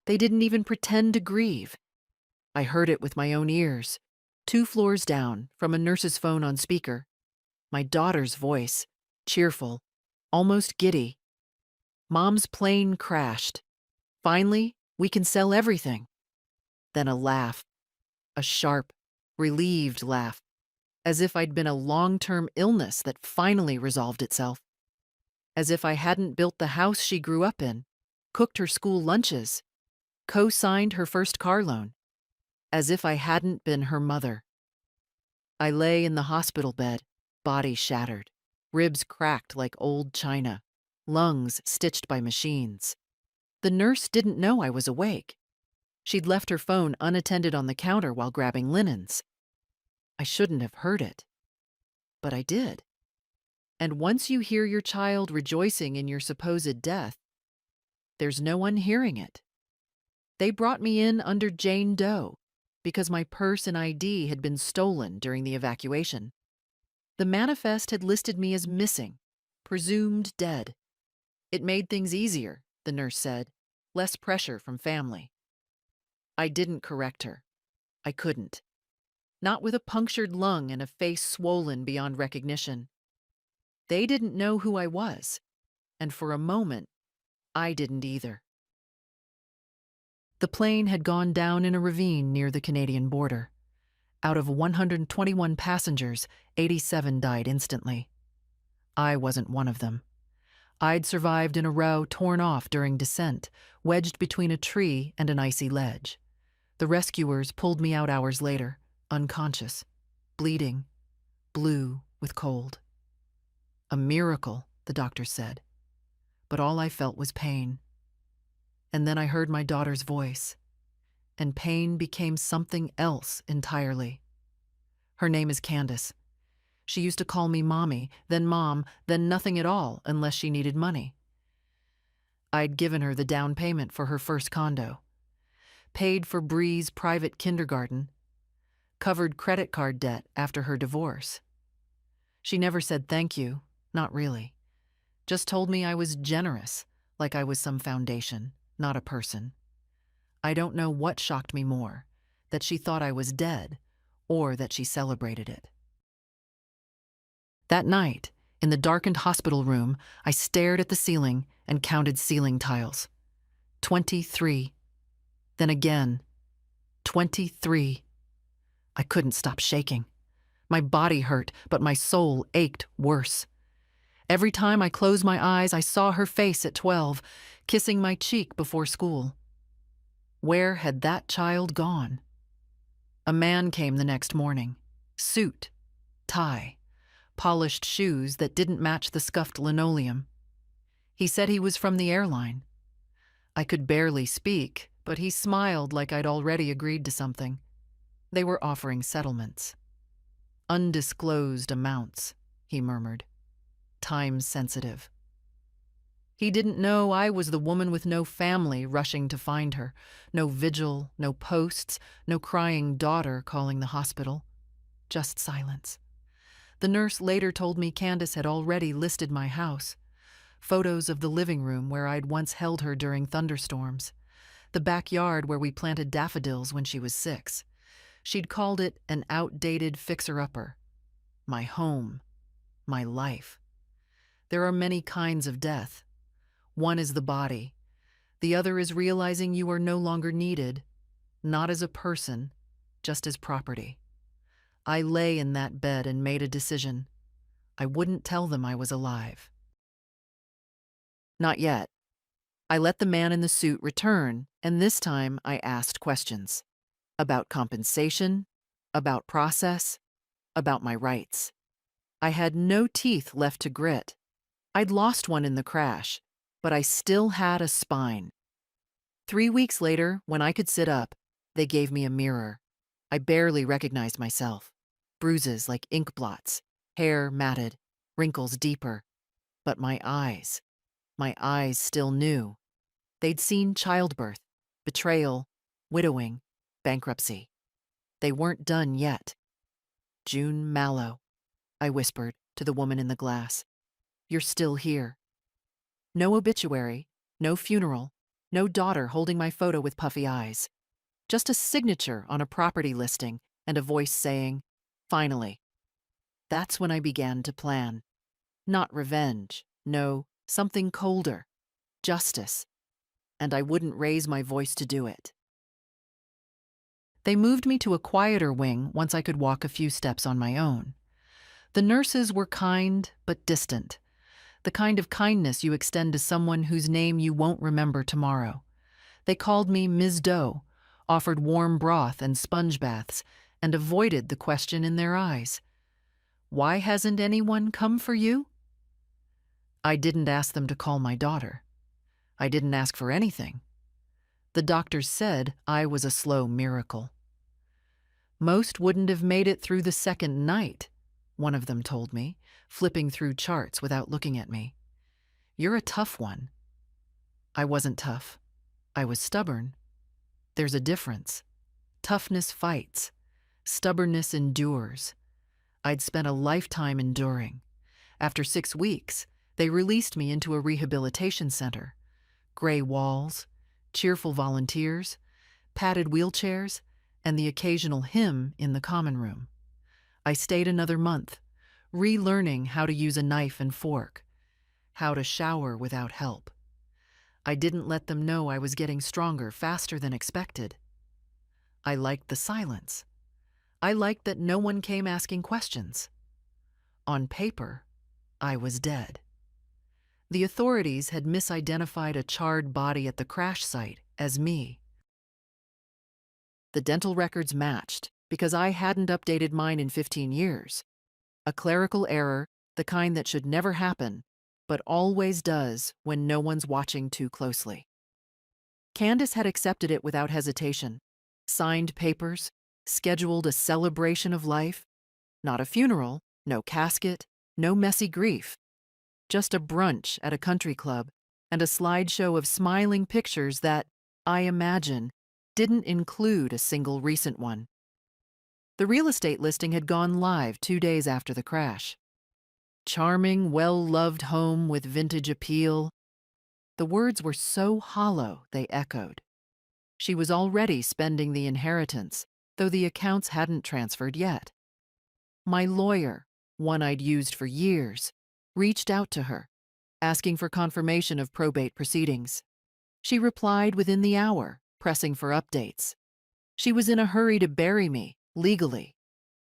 They didn't even pretend to grieve. I heard it with my own ears, 2 floors down, from a nurse's phone on speaker. My daughter's voice, cheerful, almost giddy. Mom's plane crashed. Finally, we can sell everything. Then a laugh, a sharp, relieved laugh, as if I'd been a long-term illness that finally resolved itself. As if I hadn't built the house she grew up in, cooked her school lunches, co-signed her first car loan. As if I hadn't been her mother. I lay in the hospital bed, body shattered, ribs cracked like old china, lungs stitched by machines. The nurse didn't know I was awake. She'd left her phone unattended on the counter while grabbing linens. I shouldn't have heard it, but I did. And once you hear your child rejoicing in your supposed death, there's no one hearing it. They brought me in under Jane Doe because my purse and ID had been stolen during the evacuation. The manifest had listed me as missing, presumed dead. It made things easier, the nurse said, less pressure from family. I didn't correct her. I couldn't. Not with a punctured lung and a face swollen beyond recognition. They didn't know who I was, and for a moment, I didn't either. The plane had gone down in a ravine near the Canadian border. Out of 121 passengers, 87 died instantly. I wasn't one of them. I'd survived in a row torn off during descent, wedged between a tree and an icy ledge. The rescuers pulled me out hours later, unconscious, bleeding, blue with cold. A miracle, the doctor said, but all I felt was pain. And then I heard my daughter's voice, and pain became something else entirely. Her name is Candace. She used to call me Mommy, then Mom, then nothing at all unless she needed money. I'd given her the down payment for her first condo, paid for Bree's private kindergarten, covered credit card debt after her divorce. She never said thank you, not really. Just told me I was generous, like I was some foundation, not a person. I don't know what shocked me more, that she thought I was dead, or that she celebrated it. That night, in the darkened hospital room, I stared at the ceiling and counted ceiling tiles. 23. Then again, 23. I couldn't stop shaking. My body hurt, but my soul ached worse. Every time I closed my eyes, I saw her face at 12, kissing my cheek before school. Where had that child gone? A man came the next morning. Suit, tie, polished shoes that didn't match the scuffed linoleum. He said he was from the airline. I could barely speak, but he smiled like I'd already agreed to something. They were offering settlements. Undisclosed amounts, he murmured. Time sensitive. He didn't know I was the woman with no family rushing to find her, no vigil, no posts, no crying daughter calling the hospital. Just silence. The nurse later told me Candace had already listed my house. Photos of the living room where I'd once held her during thunderstorms. The backyard where we planted daffodils when she was 6. She'd called it an outdated fixer-upper. My home. My life. There are many kinds of death. One is the body. The other is realizing you are no longer needed, not as a person, just as property. I lay in that bed and made a decision. I wouldn't tell them I was alive. Not yet. I let the man in the suit return, and this time I asked questions. About compensation, about process, about my rights. I had no teeth left to grit. I'd lost one in the crash, but I still had a spine. 3 weeks later, when I could sit up, they gave me a mirror. I barely recognized myself. Bruises like ink blots, hair matted, wrinkles deeper. But my eyes still knew. They'd seen childbirth, betrayal, widowing, bankruptcy. They weren't done yet. June Mallow, I whispered to the woman in the glass. You're still here. No obituary, no funeral, No daughter holding my photo with puffy eyes. Just a signature on a property listing and a voice saying, "Finally." That's when I began to plan. Not revenge. No, something colder. Justice. And I wouldn't raise my voice to do it. They moved me to a quieter wing once I could walk a few steps on my own. The nurses were kind but distant. The kind of kindness you extend to someone whose name you won't remember tomorrow. They called me Ms. Doe, offered warm broth and sponge baths, and avoided the question in their eyes. Why hasn't anyone come for you? I didn't ask them to call my daughter. I didn't ask for anything. The doctors said I was a slow miracle. Most wouldn't have made it through the second night, one of them told me, flipping through charts without looking at me. You're a tough one. I wasn't tough. I was stubborn. There's a difference. Toughness fights. Stubbornness endures. I'd spent a lifetime enduring. After 6 weeks, they released me into a rehabilitation center. Gray walls, cheerful volunteers, padded wheelchairs, and the occasional hymn in the common room. I stayed another month, relearning how to use a knife and fork, how to shower without help. I didn't let them know I was getting stronger faster than expected. I liked the silence. I liked that no one came asking questions. On paper, I was dead. The authorities had misidentified a charred body at the crash site as me. The dental records matched because I hadn't updated mine in 15 years. A clerical error, the kind that should never happen, but always does when no one's watching too closely. Candace had accepted it without hesitation, signed papers, scheduled a celebration of life. Not a funeral, no casket, no messy grief. Just a brunch at a country club and a slideshow of smiling pictures that, I imagine, didn't include a single recent one. The real estate listing had gone live 2 days after the crash. Charming, well-loved home with vintage appeal. The words were so hollow they echoed. She was already spending the inheritance, though the accounts hadn't transferred yet. My lawyer, one I'd used for years, reached out to her, asking for confirmation of probate proceedings. She replied within the hour, pressing for updates. She was in a hurry to bury me, legally.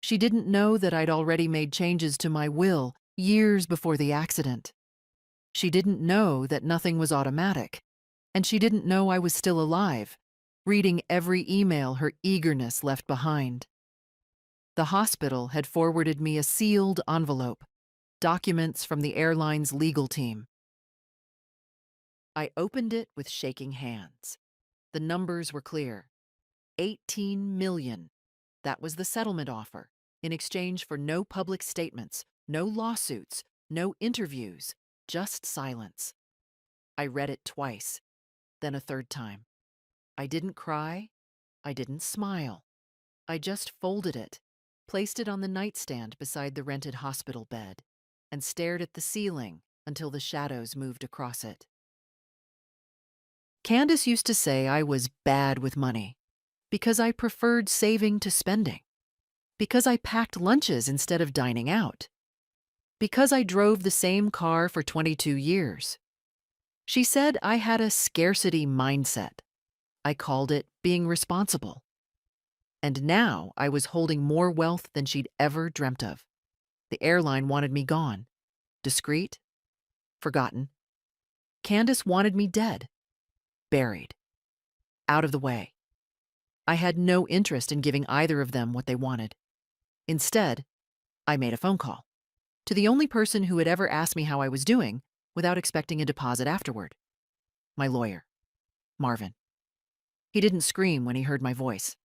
She didn't know that I'd already made changes to my will years before the accident. She didn't know that nothing was automatic, and she didn't know I was still alive, reading every email her eagerness left behind. The hospital had forwarded me a sealed envelope, documents from the airline's legal team. I opened it with shaking hands. The numbers were clear. 18 million. That was the settlement offer, in exchange for no public statements, no lawsuits, no interviews, just silence. I read it twice, then a third time. I didn't cry. I didn't smile. I just folded it, placed it on the nightstand beside the rented hospital bed, and stared at the ceiling until the shadows moved across it. Candace used to say I was bad with money because I preferred saving to spending, because I packed lunches instead of dining out, because I drove the same car for 22 years. She said I had a scarcity mindset. I called it being responsible. And now I was holding more wealth than she'd ever dreamt of. The airline wanted me gone, discreet, forgotten. Candace wanted me dead, buried, out of the way. I had no interest in giving either of them what they wanted. Instead, I made a phone call to the only person who had ever asked me how I was doing without expecting a deposit afterward. My lawyer, Marvin. He didn't scream when he heard my voice,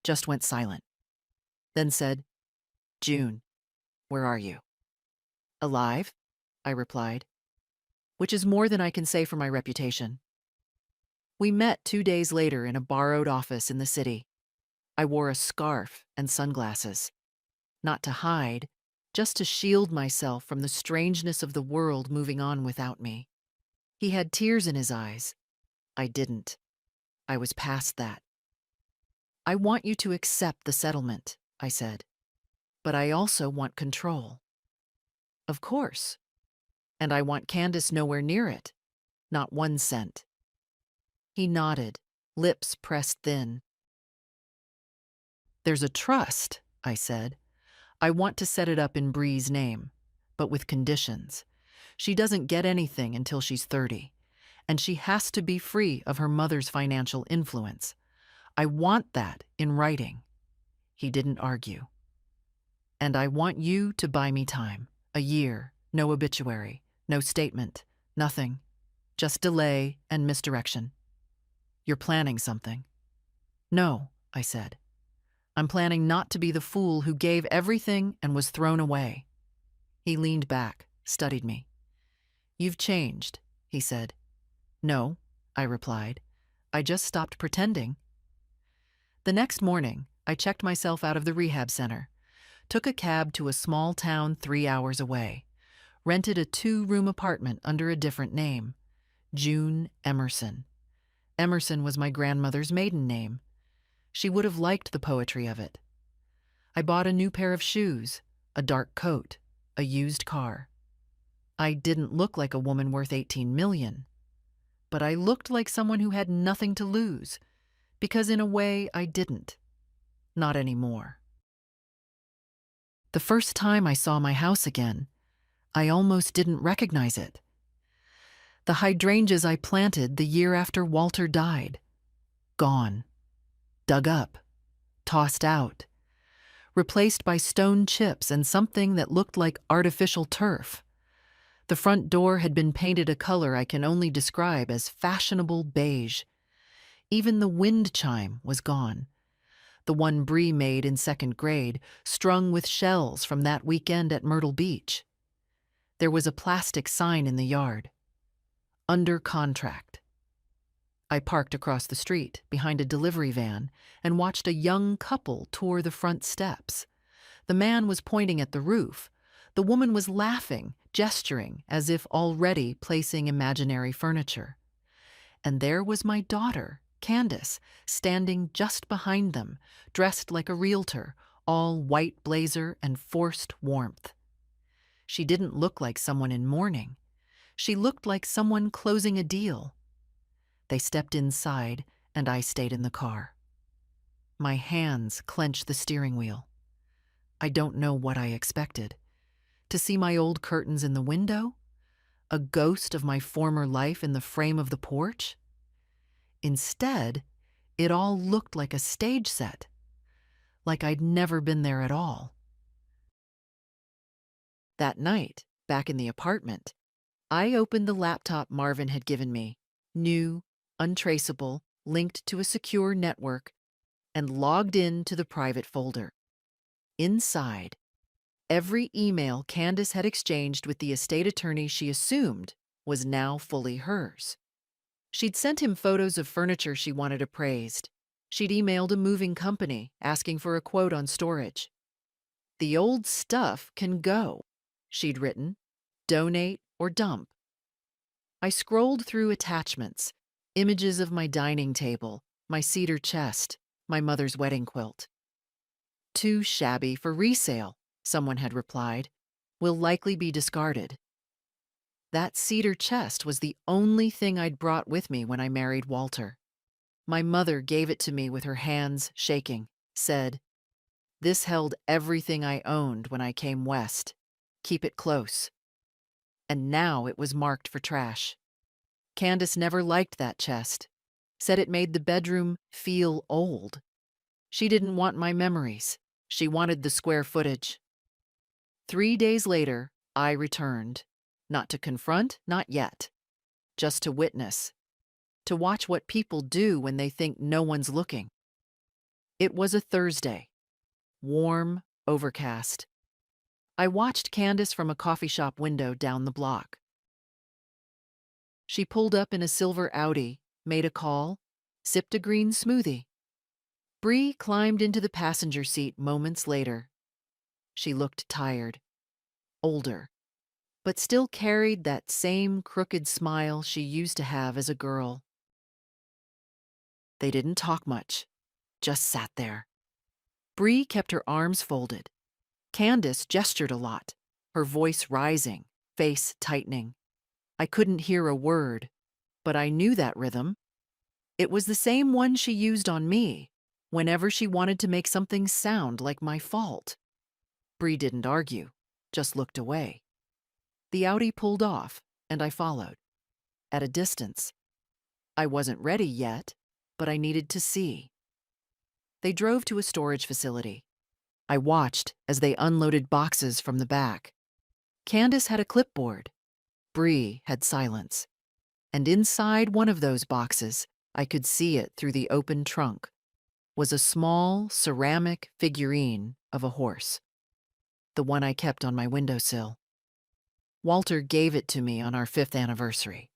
just went silent, then said, "June, where are you?" "Alive," I replied, which is more than I can say for my reputation. We met 2 days later in a borrowed office in the city. I wore a scarf and sunglasses, not to hide, just to shield myself from the strangeness of the world moving on without me. He had tears in his eyes, I didn't. I was past that. I want you to accept the settlement, I said, but I also want control. Of course. And I want Candace nowhere near it, not 1 cent. He nodded, lips pressed thin. There's a trust, I said. I want to set it up in Bree's name, but with conditions. She doesn't get anything until she's 30, and she has to be free of her mother's financial influence. I want that in writing. He didn't argue. And I want you to buy me time. A year, no obituary, no statement, nothing. Just delay and misdirection. You're planning something. No, I said. I'm planning not to be the fool who gave everything and was thrown away. He leaned back, studied me. You've changed, he said. No, I replied. I just stopped pretending. The next morning, I checked myself out of the rehab center, took a cab to a small town 3 hours away, rented a 2-room apartment under a different name, June Emerson. Emerson was my grandmother's maiden name. She would have liked the poetry of it. I bought a new pair of shoes, a dark coat, a used car. I didn't look like a woman worth 18 million, but I looked like someone who had nothing to lose, because in a way I didn't. Not anymore. The first time I saw my house again, I almost didn't recognize it. The hydrangeas I planted the year after Walter died. Gone. Dug up. Tossed out. Replaced by stone chips and something that looked like artificial turf. The front door had been painted a color I can only describe as fashionable beige. Even the wind chime was gone. The one Bree made in 2nd grade, strung with shells from that weekend at Myrtle Beach. There was a plastic sign in the yard. Under contract. I parked across the street, behind a delivery van, and watched a young couple tour the front steps. The man was pointing at the roof. The woman was laughing, gesturing, as if already placing imaginary furniture. And there was my daughter, Candace, standing just behind them, dressed like a realtor, all white blazer and forced warmth. She didn't look like someone in mourning. She looked like someone closing a deal. They stepped inside, and I stayed in the car. My hands clenched the steering wheel. I don't know what I expected. To see my old curtains in the window? A ghost of my former life in the frame of the porch? Instead, it all looked like a stage set, like I'd never been there at all. That night, back in the apartment, I opened the laptop Marvin had given me, new, untraceable, linked to a secure network, and logged in to the private folder. Inside, every email Candace had exchanged with the estate attorney she assumed was now fully hers. She'd sent him photos of furniture she wanted appraised. She'd emailed a moving company asking for a quote on storage. The old stuff can go, she'd written. Donate or dump. I scrolled through attachments, images of my dining table, my cedar chest, my mother's wedding quilt. Too shabby for resale, someone had replied. Will likely be discarded. That cedar chest was the only thing I'd brought with me when I married Walter. My mother gave it to me with her hands shaking, said, "This held everything I owned when I came west. Keep it close." And now it was marked for trash. Candace never liked that chest, said it made the bedroom feel old. She didn't want my memories. She wanted the square footage. 3 days later, I returned. Not to confront, not yet. Just to witness. To watch what people do when they think no one's looking. It was a Thursday. Warm, overcast. I watched Candace from a coffee shop window down the block. She pulled up in a silver Audi, made a call, sipped a green smoothie. Bree climbed into the passenger seat moments later. She looked tired, older, but still carried that same crooked smile she used to have as a girl. They didn't talk much, just sat there. Bree kept her arms folded. Candace gestured a lot, her voice rising, face tightening. I couldn't hear a word, but I knew that rhythm. It was the same one she used on me, whenever she wanted to make something sound like my fault. Bree didn't argue, just looked away. The Audi pulled off, and I followed. At a distance. I wasn't ready yet, but I needed to see. They drove to a storage facility. I watched as they unloaded boxes from the back. Candace had a clipboard. Bree had silence. And inside one of those boxes, I could see it through the open trunk, was a small ceramic figurine of a horse. The one I kept on my windowsill. Walter gave it to me on our 5th anniversary.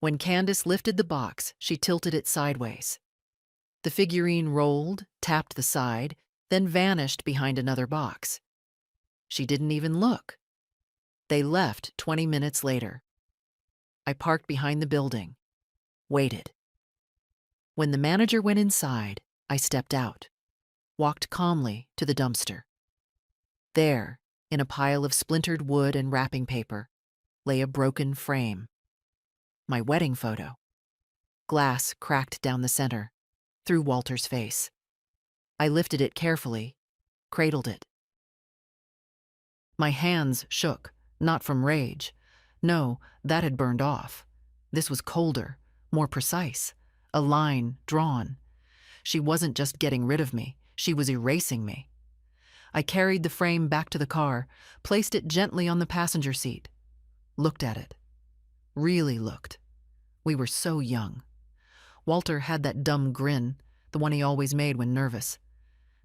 When Candace lifted the box, she tilted it sideways. The figurine rolled, tapped the side, then vanished behind another box. She didn't even look. They left 20 minutes later. I parked behind the building, waited. When the manager went inside, I stepped out, walked calmly to the dumpster. There, in a pile of splintered wood and wrapping paper, lay a broken frame. My wedding photo. Glass cracked down the center, through Walter's face. I lifted it carefully, cradled it. My hands shook, not from rage. No, that had burned off. This was colder, more precise, a line drawn. She wasn't just getting rid of me, she was erasing me. I carried the frame back to the car, placed it gently on the passenger seat, looked at it. Really looked. We were so young. Walter had that dumb grin, the one he always made when nervous.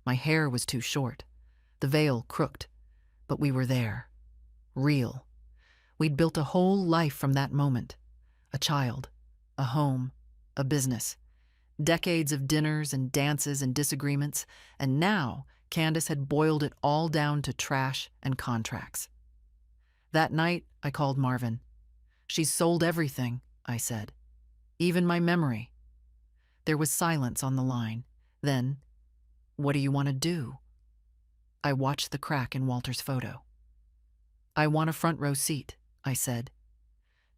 My hair was too short, the veil crooked, but we were there. Real. We'd built a whole life from that moment. A child, a home, a business. Decades of dinners and dances and disagreements, and now Candace had boiled it all down to trash and contracts. That night, I called Marvin. "She's sold everything," I said. "Even my memory." There was silence on the line. Then, "What do you want to do?" I watched the crack in Walter's photo. "I want a front row seat," I said,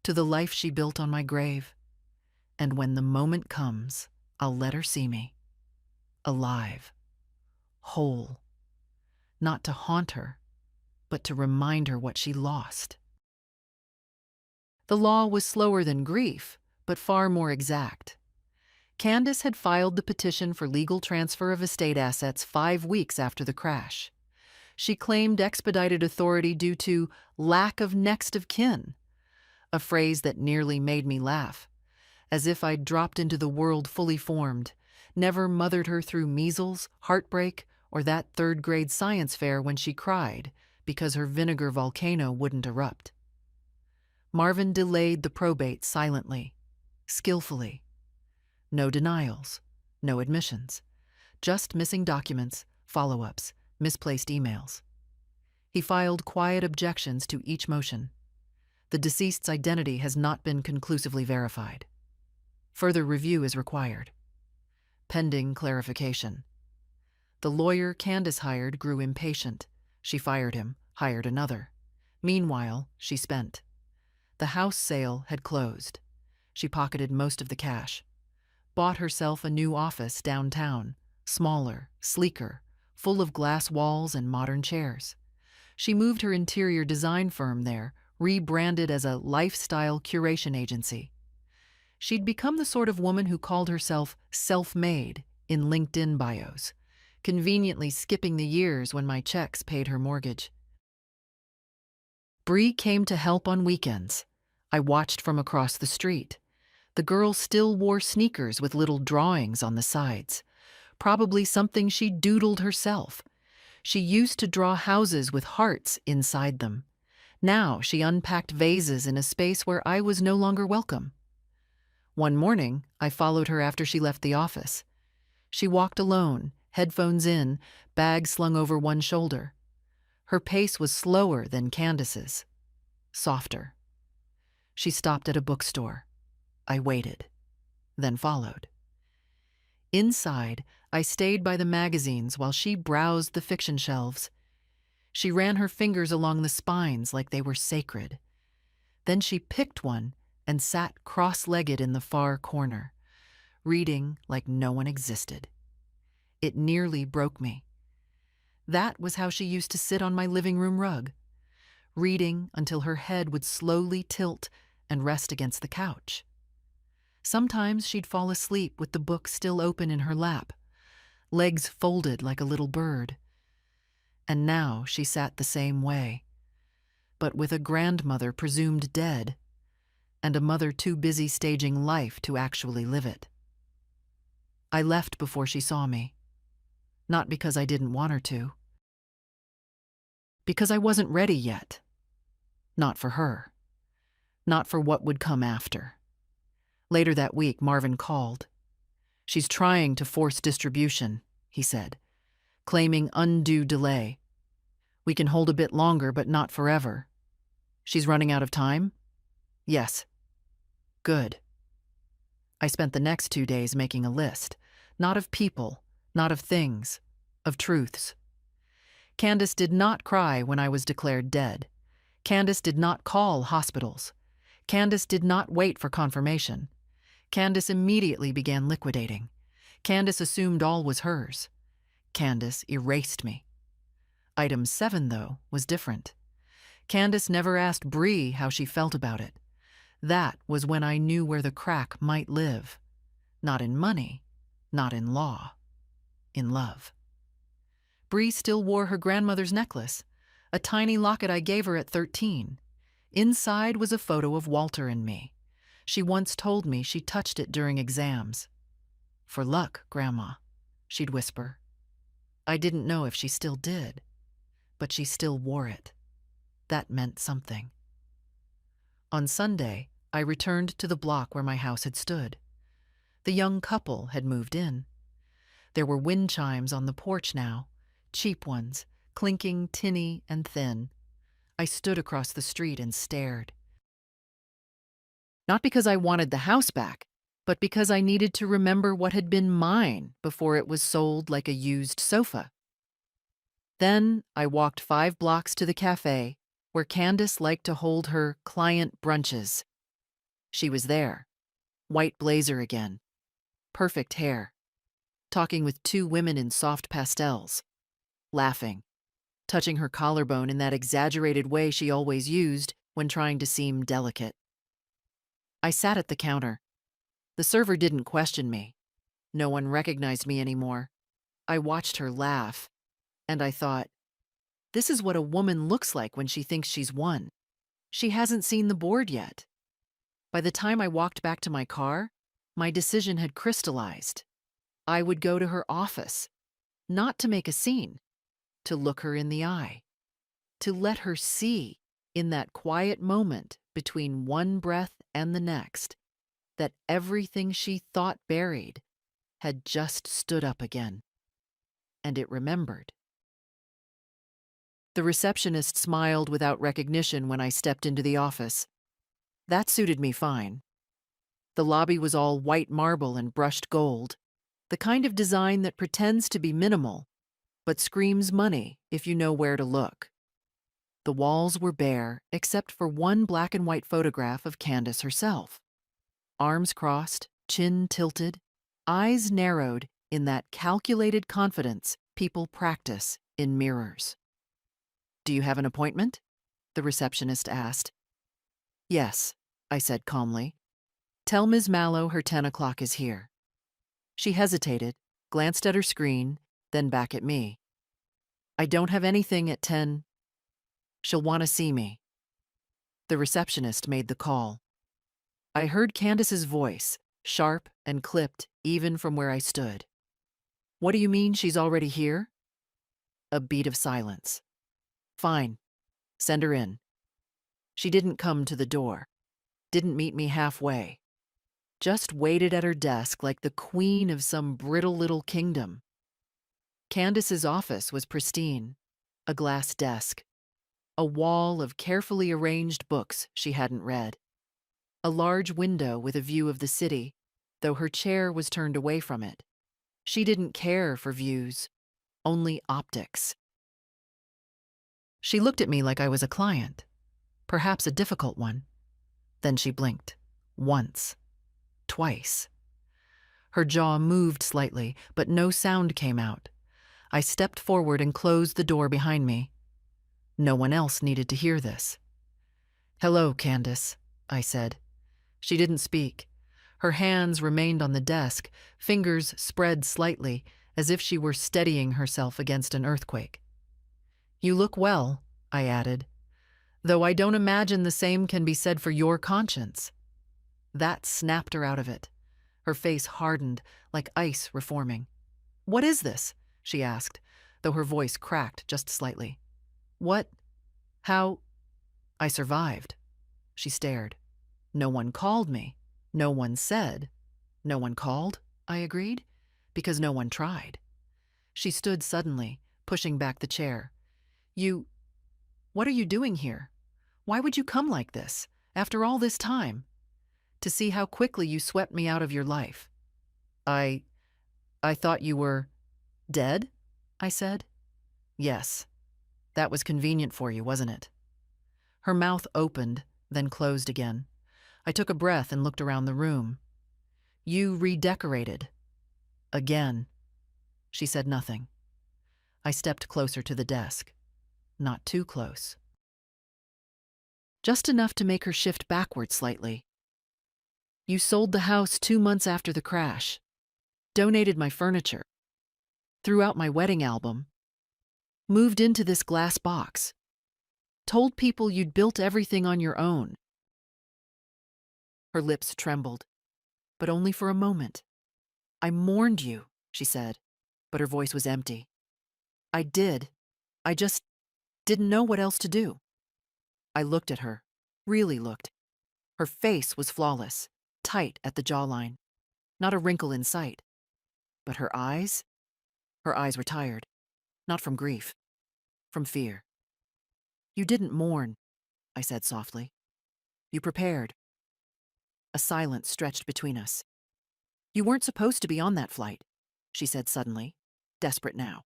"to the life she built on my grave. And when the moment comes, I'll let her see me. Alive. Whole. Not to haunt her, but to remind her what she lost." The law was slower than grief, but far more exact. Candace had filed the petition for legal transfer of estate assets 5 weeks after the crash. She claimed expedited authority due to lack of next of kin, a phrase that nearly made me laugh, as if I'd dropped into the world fully formed, never mothered her through measles, heartbreak, or that 3rd-grade science fair when she cried because her vinegar volcano wouldn't erupt. Marvin delayed the probate silently, skillfully. No denials, no admissions, just missing documents, follow-ups, misplaced emails. He filed quiet objections to each motion. The deceased's identity has not been conclusively verified. Further review is required. Pending clarification. The lawyer Candace hired grew impatient. She fired him, hired another. Meanwhile, she spent. The house sale had closed. She pocketed most of the cash. Bought herself a new office downtown, smaller, sleeker, full of glass walls and modern chairs. She moved her interior design firm there, rebranded as a lifestyle curation agency. She'd become the sort of woman who called herself self-made in LinkedIn bios, conveniently skipping the years when my checks paid her mortgage. Bree came to help on weekends. I watched from across the street. The girl still wore sneakers with little drawings on the sides, probably something she doodled herself. She used to draw houses with hearts inside them. Now she unpacked vases in a space where I was no longer welcome. One morning, I followed her after she left the office. She walked alone, headphones in, bag slung over one shoulder. Her pace was slower than Candace's, softer. She stopped at a bookstore. I waited, then followed. Inside, I stayed by the magazines while she browsed the fiction shelves. She ran her fingers along the spines like they were sacred. Then she picked one and sat cross-legged in the far corner, reading like no one existed. It nearly broke me. That was how she used to sit on my living room rug, reading until her head would slowly tilt and rest against the couch. Sometimes she'd fall asleep with the book still open in her lap, legs folded like a little bird. And now she sat the same way, but with a grandmother presumed dead, and a mother too busy staging life to actually live it. I left before she saw me, not because I didn't want her to, because I wasn't ready yet. Not for her, not for what would come after. Later that week, Marvin called. "She's trying to force distribution," he said, claiming undue delay. "We can hold a bit longer, but not forever." "She's running out of time?" "Yes." "Good." I spent the next 2 days making a list, not of people, not of things, of truths. Candace did not cry when I was declared dead. Candace did not call hospitals. Candace did not wait for confirmation. Candace immediately began liquidating. Candace assumed all was hers. Candace erased me. Item 7, though, was different. Candace never asked Bree how she felt about it. That was when I knew where the crack might live. Not in money, not in law, in love. Bree still wore her grandmother's necklace, a tiny locket I gave her at 13. Inside was a photo of Walter and me. She once told me she touched it during exams. "For luck, Grandma," she'd whisper. I didn't know if she still did, but she still wore it. That meant something. On Sunday, I returned to the block where my house had stood. The young couple had moved in. There were wind chimes on the porch now, cheap ones, clinking tinny and thin. I stood across the street and stared. Not because I wanted the house back, but because I needed to remember what had been mine before it was sold like a used sofa. Then I walked 5 blocks to the cafe where Candace liked to hold her client brunches. She was there, white blazer again, perfect hair, talking with 2 women in soft pastels, laughing, touching her collarbone in that exaggerated way she always used when trying to seem delicate. I sat at the counter. The server didn't question me. No one recognized me anymore. I watched her laugh, and I thought, this is what a woman looks like when she thinks she's won. She hasn't seen the board yet. By the time I walked back to my car, my decision had crystallized. I would go to her office, not to make a scene, to look her in the eye, to let her see, in that quiet moment between one breath and the next, that everything she thought buried had just stood up again. And it remembered. The receptionist smiled without recognition when I stepped into the office. That suited me fine. The lobby was all white marble and brushed gold, the kind of design that pretends to be minimal, but screams money if you know where to look. The walls were bare except for one black and white photograph of Candace herself. Arms crossed, chin tilted, eyes narrowed in that calculated confidence people practice in mirrors. "Do you have an appointment?" the receptionist asked. "Yes," I said calmly. "Tell Ms. Mallow her 10 o'clock is here." She hesitated, glanced at her screen, then back at me. "I don't have anything at 10. She'll want to see me." The receptionist made the call. I heard Candace's voice, sharp and clipped even from where I stood. "What do you mean she's already here?" A beat of silence. "Fine. Send her in." She didn't come to the door, didn't meet me halfway, just waited at her desk like the queen of some brittle little kingdom. Candace's office was pristine, a glass desk, a wall of carefully arranged books she hadn't read, a large window with a view of the city, though her chair was turned away from it. She didn't care for views, only optics. She looked at me like I was a client, perhaps a difficult one. Then she blinked. Once. Twice. Her jaw moved slightly, but no sound came out. I stepped forward and closed the door behind me. No one else needed to hear this. "Hello, Candace," I said. She didn't speak. Her hands remained on the desk, fingers spread slightly, as if she were steadying herself against an earthquake. "You look well," I added, "though I don't imagine the same can be said for your conscience." That snapped her out of it. Her face hardened, like ice reforming. "What is this?" she asked, though her voice cracked just slightly. "What? How?" "I survived." She stared. "No one called me. No one said." "No one called?" I agreed. "Because no one tried." She stood suddenly, pushing back the chair. What are you doing here? Why would you come like this, after all this time?" "To see how quickly you swept me out of your life." I thought you were dead," I said. "Yes. That was convenient for you, wasn't it?" Her mouth opened, then closed again. I took a breath and looked around the room. "You redecorated." "Again." She said nothing. I stepped closer to the desk. Not too close. Just enough to make her shift backward slightly. "You sold the house 2 months after the crash. Donated my furniture. Threw out my wedding album. Moved into this glass box. Told people you'd built everything on your own." Her lips trembled, but only for a moment. "I mourned you," she said, but her voice was empty. "I did. I just didn't know what else to do." I looked at her, really looked. Her face was flawless, tight at the jawline, not a wrinkle in sight. But her eyes were tired, not from grief, from fear. "You didn't mourn," I said softly. "You prepared." A silence stretched between us. "You weren't supposed to be on that flight," she said suddenly, desperate now.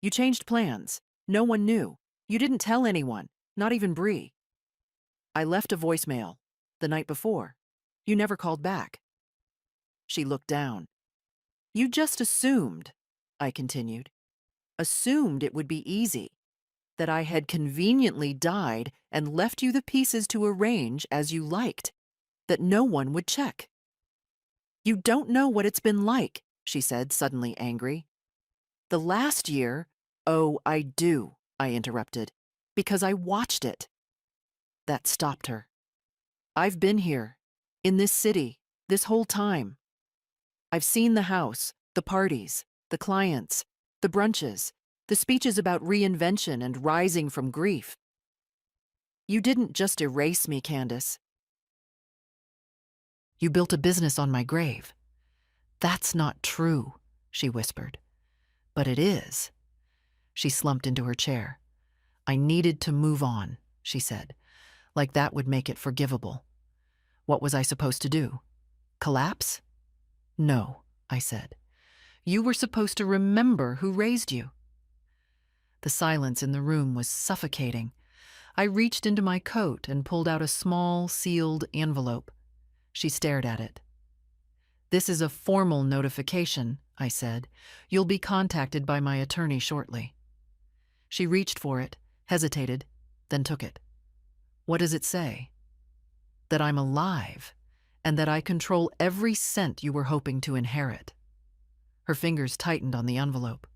"You changed plans. No one knew. You didn't tell anyone, not even Bree." "I left a voicemail the night before. You never called back." She looked down. "You just assumed," I continued. "Assumed it would be easy. That I had conveniently died and left you the pieces to arrange as you liked. That no one would check." "You don't know what it's been like," she said, suddenly angry. "The last year—" "Oh, I do," I interrupted, "because I watched it." That stopped her. "I've been here, in this city, this whole time. I've seen the house, the parties, the clients, the brunches, the speeches about reinvention and rising from grief. You didn't just erase me, Candace. You built a business on my grave." "That's not true," she whispered. "But it is." She slumped into her chair. "I needed to move on," she said, like that would make it forgivable. What was I supposed to do? Collapse? "No," I said. "You were supposed to remember who raised you." The silence in the room was suffocating. I reached into my coat and pulled out a small, sealed envelope. She stared at it. "This is a formal notification," I said. "You'll be contacted by my attorney shortly." She reached for it, hesitated, then took it. "What does it say?" "That I'm alive, and that I control every cent you were hoping to inherit." Her fingers tightened on the envelope.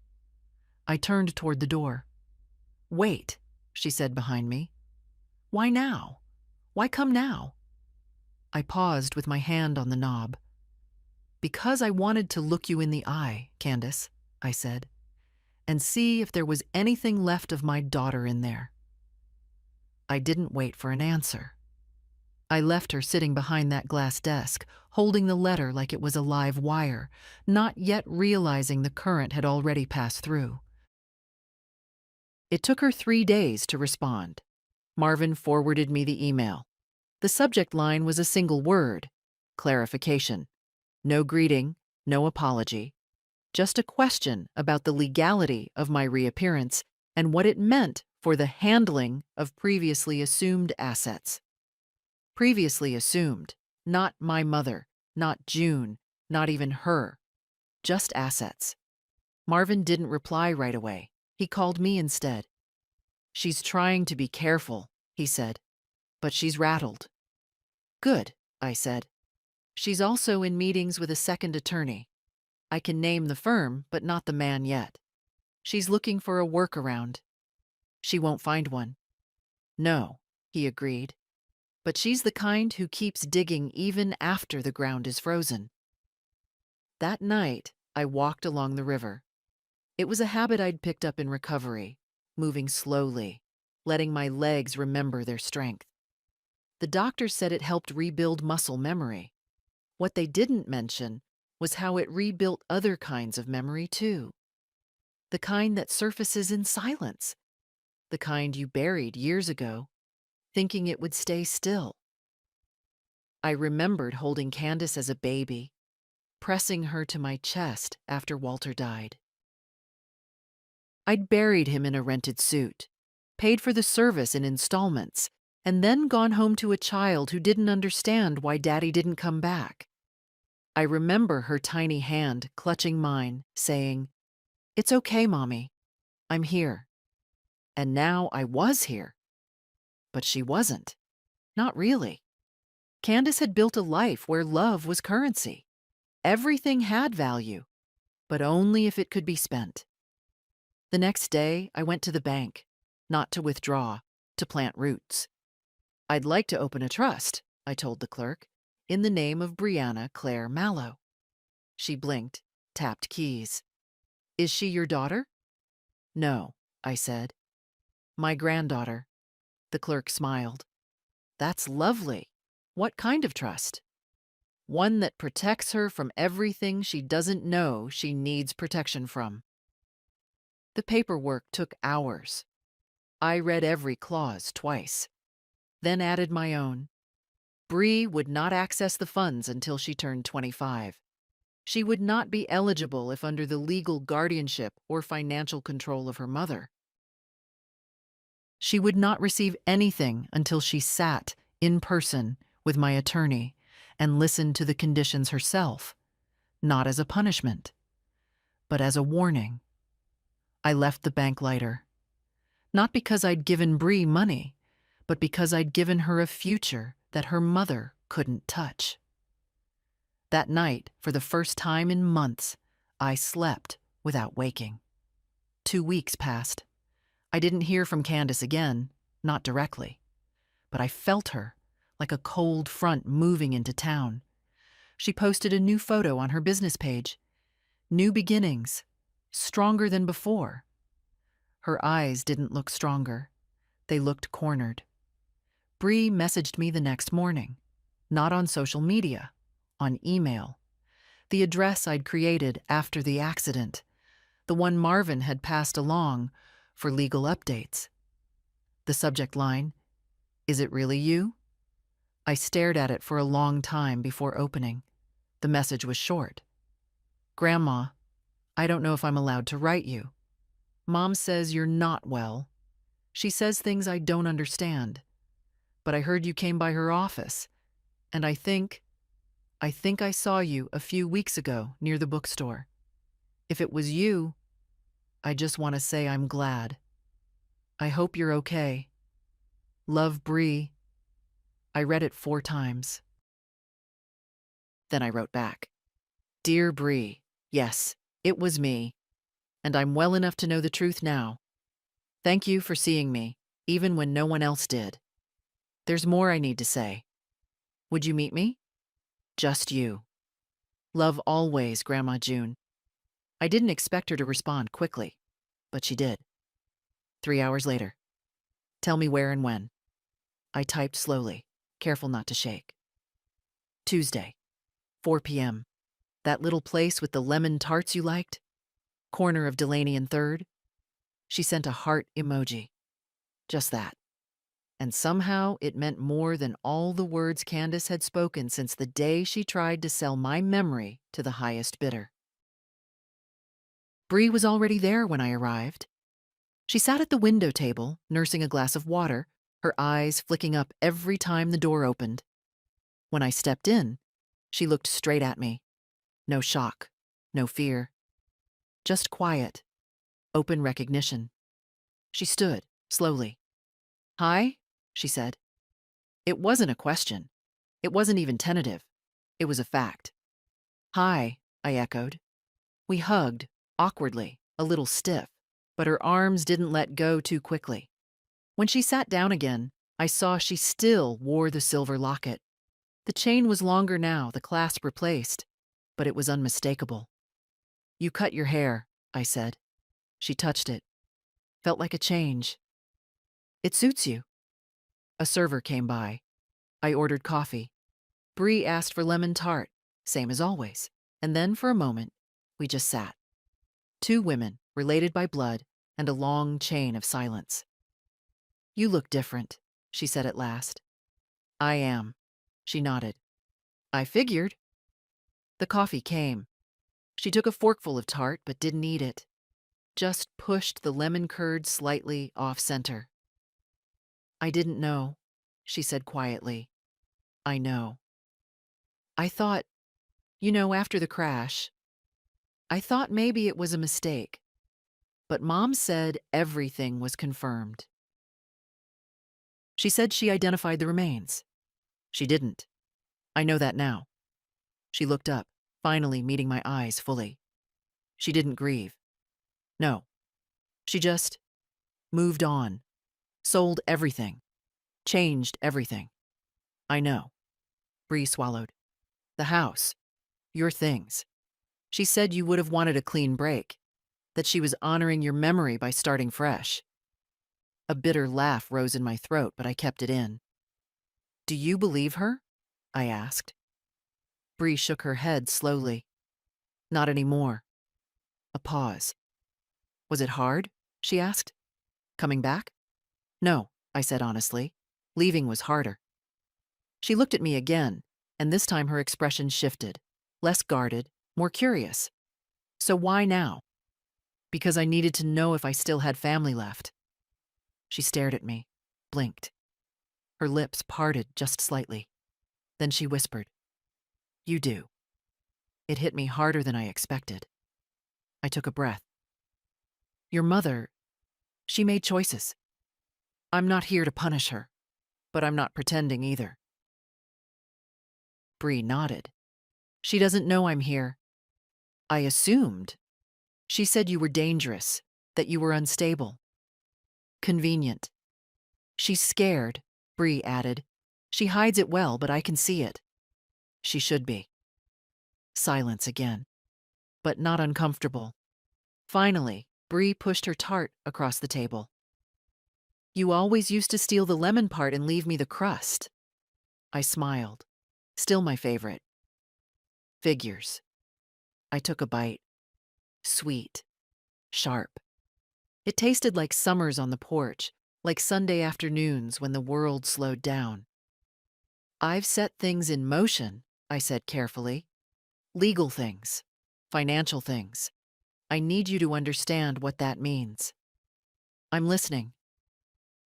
I turned toward the door. "Wait," she said behind me. "Why now? Why come now?" I paused with my hand on the knob. "Because I wanted to look you in the eye, Candace," I said, "and see if there was anything left of my daughter in there." I didn't wait for an answer. I left her sitting behind that glass desk, holding the letter like it was a live wire, not yet realizing the current had already passed through. It took her 3 days to respond. Marvin forwarded me the email. The subject line was a single word: clarification. No greeting, no apology. just a question about the legality of my reappearance and what it meant for the handling of previously assumed assets. Previously assumed, not my mother, not June, not even her, just assets. Marvin didn't reply right away. He called me instead. "She's trying to be careful," he said, "but she's rattled." "Good," I said. "She's also in meetings with a second attorney. I can name the firm, but not the man yet. She's looking for a workaround. She won't find one." "No," he agreed, "but she's the kind who keeps digging even after the ground is frozen." That night, I walked along the river. It was a habit I'd picked up in recovery, moving slowly, letting my legs remember their strength. The doctor said it helped rebuild muscle memory. What they didn't mention was how it rebuilt other kinds of memory too. The kind that surfaces in silence. The kind you buried years ago, thinking it would stay still. I remembered holding Candace as a baby, pressing her to my chest after Walter died. I'd buried him in a rented suit, paid for the service in installments, and then gone home to a child who didn't understand why Daddy didn't come back. I remember her tiny hand clutching mine, saying, "It's okay, Mommy. I'm here." And now I was here. But she wasn't. Not really. Candace had built a life where love was currency. Everything had value, but only if it could be spent. The next day, I went to the bank, not to withdraw, to plant roots. "I'd like to open a trust," I told the clerk, "in the name of Brianna Claire Mallow." She blinked, tapped keys. "Is she your daughter?" "No," I said. "My granddaughter." The clerk smiled. "That's lovely. What kind of trust?" "One that protects her from everything she doesn't know she needs protection from." The paperwork took hours. I read every clause twice, then added my own. Bree would not access the funds until she turned 25. She would not be eligible if under the legal guardianship or financial control of her mother. She would not receive anything until she sat in person with my attorney and listened to the conditions herself, not as a punishment, but as a warning. I left the bank lighter. Not because I'd given Bree money, but because I'd given her a future that her mother couldn't touch. That night, for the first time in months, I slept without waking. 2 weeks passed. I didn't hear from Candace again, not directly. But I felt her, like a cold front moving into town. She posted a new photo on her business page. New beginnings, stronger than before. Her eyes didn't look stronger. They looked cornered. Bree messaged me the next morning, not on social media, on email. The address I'd created after the accident, the one Marvin had passed along for legal updates. The subject line, "Is it really you?" I stared at it for a long time before opening. The message was short. "Grandma, I don't know if I'm allowed to write you. Mom says you're not well. She says things I don't understand. But I heard you came by her office, and I think I saw you a few weeks ago near the bookstore. If it was you, I just want to say I'm glad. I hope you're okay. Love, Bree." I read it 4 times. Then I wrote back, "Dear Bree, yes, it was me, and I'm well enough to know the truth now. Thank you for seeing me, even when no one else did. There's more I need to say. Would you meet me? Just you. Love always, Grandma June." I didn't expect her to respond quickly, but she did. 3 hours later. "Tell me where and when." I typed slowly, careful not to shake. "Tuesday, 4 p.m. That little place with the lemon tarts you liked? Corner of Delaney and 3rd? She sent a heart emoji. Just that. And somehow it meant more than all the words Candace had spoken since the day she tried to sell my memory to the highest bidder. Bree was already there when I arrived. She sat at the window table, nursing a glass of water, her eyes flicking up every time the door opened. When I stepped in, she looked straight at me. No shock, no fear. Just quiet, open recognition. She stood, slowly. "Hi," she said. It wasn't a question. It wasn't even tentative. It was a fact. "Hi," I echoed. We hugged, awkwardly, a little stiff, but her arms didn't let go too quickly. When she sat down again, I saw she still wore the silver locket. The chain was longer now, the clasp replaced, but it was unmistakable. "You cut your hair," I said. She touched it. Felt like a change. "It suits you." A server came by. I ordered coffee. Bree asked for lemon tart, same as always. And then, for a moment, we just sat. Two women, related by blood, and a long chain of silence. "You look different," she said at last. "I am." She nodded. "I figured." The coffee came. She took a forkful of tart but didn't eat it. Just pushed the lemon curd slightly off-center. "I didn't know," she said quietly. "I know. I thought, after the crash, I thought maybe it was a mistake. But Mom said everything was confirmed." She said she identified the remains. She didn't. I know that now. She looked up, finally meeting my eyes fully. She didn't grieve. No. She just moved on. Sold everything. Changed everything. I know. Bree swallowed. "The house. Your things. She said you would have wanted a clean break. That she was honoring your memory by starting fresh." A bitter laugh rose in my throat, but I kept it in. "Do you believe her?" I asked. Bree shook her head slowly. "Not anymore." A pause. "Was it hard?" she asked. "Coming back?" "No," I said honestly. "Leaving was harder." She looked at me again, and this time her expression shifted. Less guarded, more curious. "So why now?" "Because I needed to know if I still had family left." She stared at me, blinked. Her lips parted just slightly. Then she whispered, "You do." It hit me harder than I expected. I took a breath. "Your mother, she made choices. I'm not here to punish her, but I'm not pretending either." Bree nodded. "She doesn't know I'm here." "I assumed." "She said you were dangerous, that you were unstable." "Convenient." "She's scared," Bree added. "She hides it well, but I can see it." "She should be." Silence again, but not uncomfortable. Finally, Bree pushed her tart across the table. "You always used to steal the lemon part and leave me the crust." I smiled. Still my favorite. "Figures." I took a bite. Sweet. Sharp. It tasted like summers on the porch, like Sunday afternoons when the world slowed down. "I've set things in motion," I said carefully. "Legal things. Financial things. I need you to understand what that means." "I'm listening."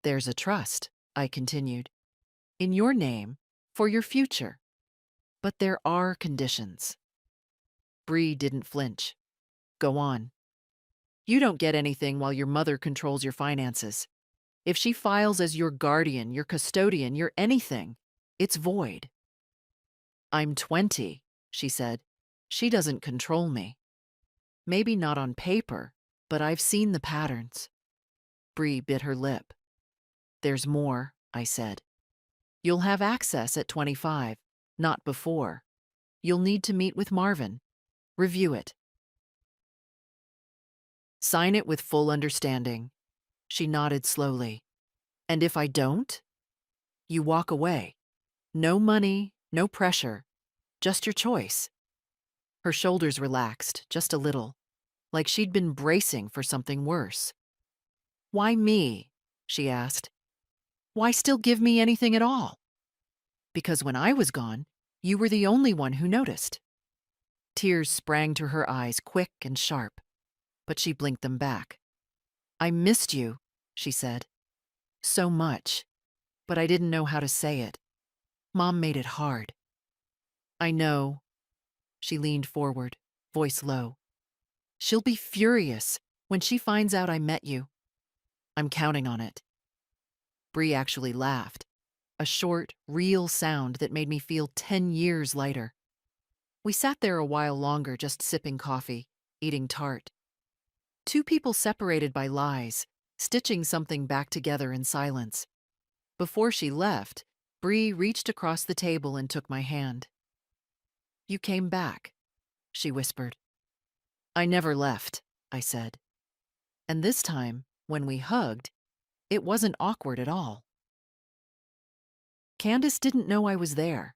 "There's a trust," I continued. "In your name, for your future. But there are conditions." Bree didn't flinch. "Go on." "You don't get anything while your mother controls your finances. If she files as your guardian, your custodian, your anything, it's void." "I'm 20, she said. "She doesn't control me. Maybe not on paper, but I've seen the patterns." Bree bit her lip. "There's more," I said. "You'll have access at 25, not before. You'll need to meet with Marvin. Review it. Sign it with full understanding." She nodded slowly. "And if I don't?" "You walk away. No money, no pressure. Just your choice." Her shoulders relaxed, just a little, like she'd been bracing for something worse. "Why me?" she asked. "Why still give me anything at all?" "Because when I was gone, you were the only one who noticed." Tears sprang to her eyes, quick and sharp. but she blinked them back. "I missed you," she said. "So much." But I didn't know how to say it. Mom made it hard. "I know." She leaned forward, voice low. "She'll be furious when she finds out I met you. I'm counting on it." Bree actually laughed, a short, real sound that made me feel 10 years lighter. We sat there a while longer, just sipping coffee, eating tart. Two people separated by lies, stitching something back together in silence. Before she left, Bree reached across the table and took my hand. "You came back," she whispered. "I never left," I said. And this time, when we hugged, it wasn't awkward at all. Candace didn't know I was there.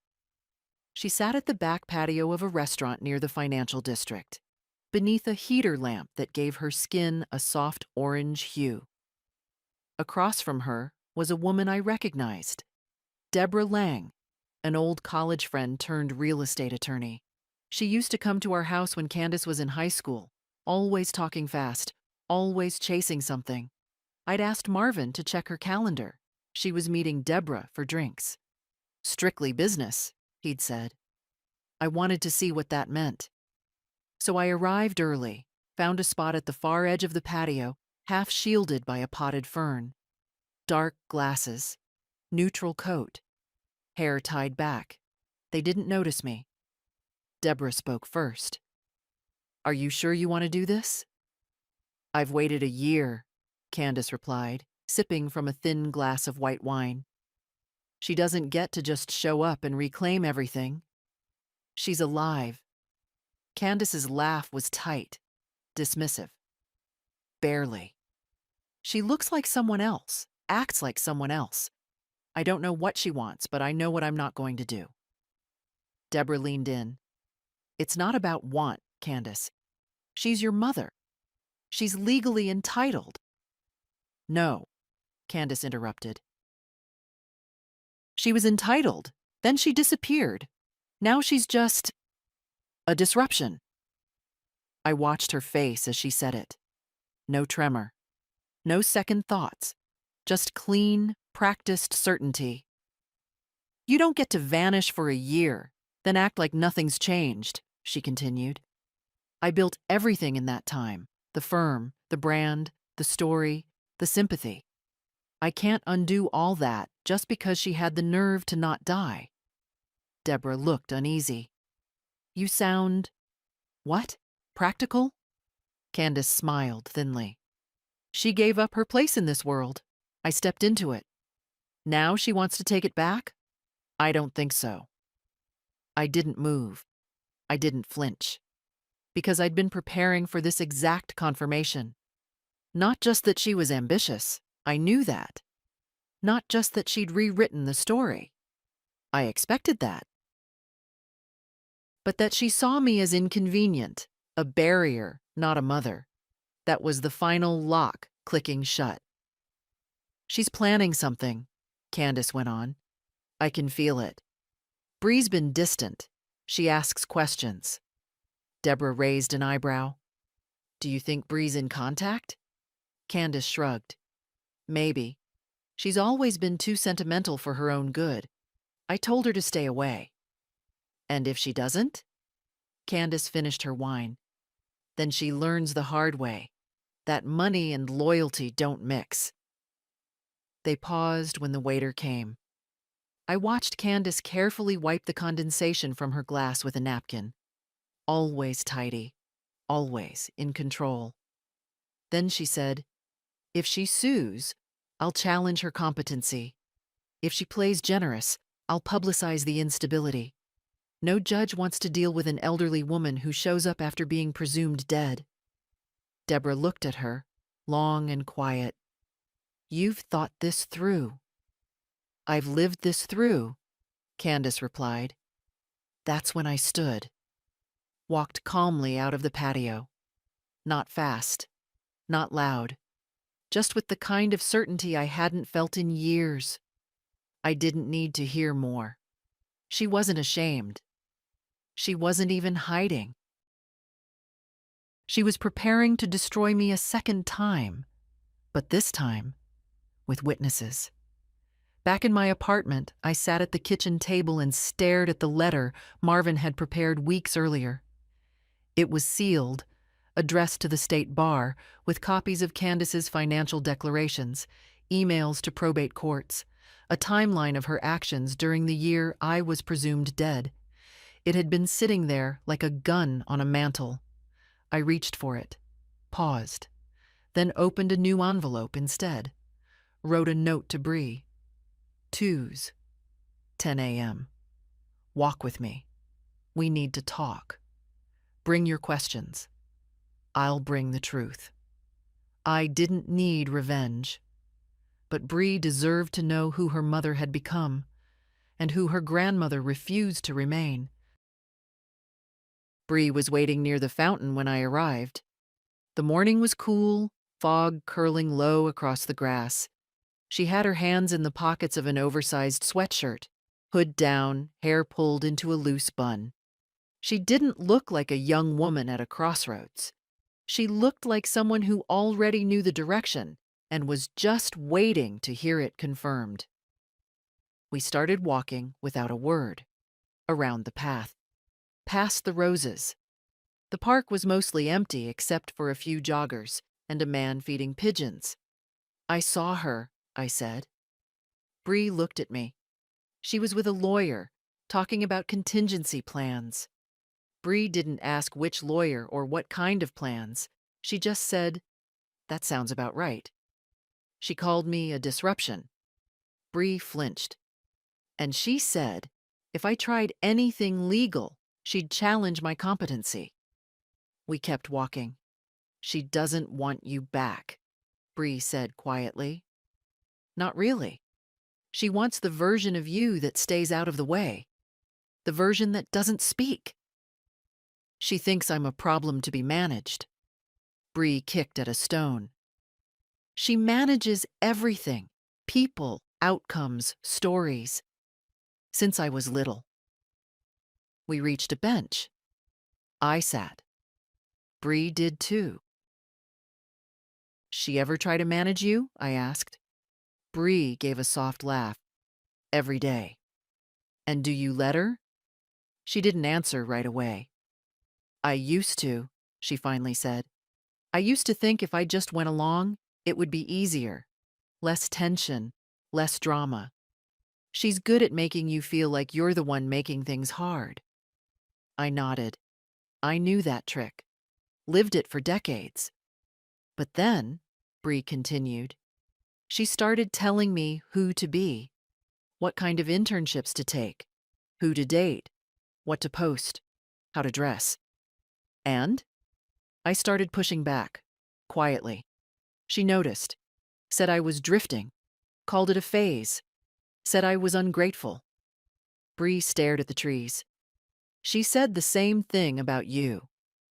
She sat at the back patio of a restaurant near the financial district, beneath a heater lamp that gave her skin a soft orange hue. Across from her was a woman I recognized, Deborah Lang, an old college friend turned real estate attorney. She used to come to our house when Candace was in high school, always talking fast, always chasing something. I'd asked Marvin to check her calendar. She was meeting Deborah for drinks. "Strictly business," he'd said. I wanted to see what that meant. So I arrived early, found a spot at the far edge of the patio, half shielded by a potted fern. Dark glasses, neutral coat, hair tied back. They didn't notice me. Deborah spoke first. "Are you sure you want to do this?" "I've waited a year," Candace replied, sipping from a thin glass of white wine. "She doesn't get to just show up and reclaim everything. She's alive." Candace's laugh was tight, dismissive. "Barely. She looks like someone else, acts like someone else. I don't know what she wants, but I know what I'm not going to do." Deborah leaned in. "It's not about want, Candace. She's your mother. She's legally entitled." "No," Candace interrupted. "She was entitled. Then she disappeared. Now she's just a disruption." I watched her face as she said it. No tremor. No second thoughts. Just clean, practiced certainty. "You don't get to vanish for a year, then act like nothing's changed," she continued. "I built everything in that time. The firm, the brand, the story, the sympathy. I can't undo all that just because she had the nerve to not die." Deborah looked uneasy. "You sound... what? Practical?" Candace smiled thinly. "She gave up her place in this world. I stepped into it. Now she wants to take it back? I don't think so." I didn't move. I didn't flinch. Because I'd been preparing for this exact confirmation. Not just that she was ambitious. I knew that. Not just that she'd rewritten the story. I expected that. But that she saw me as inconvenient, a barrier, not a mother. That was the final lock clicking shut. "She's planning something," Candace went on. "I can feel it. Bree's been distant. She asks questions." Deborah raised an eyebrow. "Do you think Bree's in contact?" Candace shrugged. "Maybe. She's always been too sentimental for her own good. I told her to stay away." "And if she doesn't?" Candace finished her wine. "Then she learns the hard way, that money and loyalty don't mix." They paused when the waiter came. I watched Candace carefully wipe the condensation from her glass with a napkin. Always tidy, always in control. Then she said, "If she sues, I'll challenge her competency. If she plays generous, I'll publicize the instability. No judge wants to deal with an elderly woman who shows up after being presumed dead." Deborah looked at her, long and quiet. "You've thought this through." "I've lived this through," Candace replied. That's when I stood. Walked calmly out of the patio. Not fast. Not loud. Just with the kind of certainty I hadn't felt in years. I didn't need to hear more. She wasn't ashamed. She wasn't even hiding. She was preparing to destroy me a second time, but this time with witnesses. Back in my apartment, I sat at the kitchen table and stared at the letter Marvin had prepared weeks earlier. It was sealed, addressed to the state bar, with copies of Candace's financial declarations, emails to probate courts, a timeline of her actions during the year I was presumed dead. It had been sitting there like a gun on a mantel. I reached for it, paused, then opened a new envelope instead. Wrote a note to Bree. Twos, 10 a.m. Walk with me. We need to talk. Bring your questions. I'll bring the truth. I didn't need revenge. But Bree deserved to know who her mother had become, and who her grandmother refused to remain. Bree was waiting near the fountain when I arrived. The morning was cool, fog curling low across the grass. She had her hands in the pockets of an oversized sweatshirt, hood down, hair pulled into a loose bun. She didn't look like a young woman at a crossroads. She looked like someone who already knew the direction and was just waiting to hear it confirmed. We started walking without a word, around the path, past the roses. The park was mostly empty except for a few joggers and a man feeding pigeons. I saw her, I said. Bree looked at me. She was with a lawyer, talking about contingency plans. Bree didn't ask which lawyer or what kind of plans. She just said, "That sounds about right." She called me a disruption. Bree flinched. And she said, if I tried anything legal, she'd challenge my competency. We kept walking. "She doesn't want you back," Bree said quietly. "Not really. She wants the version of you that stays out of the way, the version that doesn't speak. She thinks I'm a problem to be managed." Bree kicked at a stone. "She manages everything, people, outcomes, stories. Since I was little." We reached a bench. I sat. Bree did too. "She ever try to manage you?" I asked. Bree gave a soft laugh. "Every day." "And do you let her?" She didn't answer right away. "I used to," she finally said. "I used to think if I just went along, it would be easier. Less tension, less drama. She's good at making you feel like you're the one making things hard." I nodded. I knew that trick. Lived it for decades. "But then," Bree continued, "she started telling me who to be, what kind of internships to take, who to date, what to post, how to dress. And I started pushing back, quietly. She noticed, said I was drifting, called it a phase, said I was ungrateful." Bree stared at the trees. "She said the same thing about you,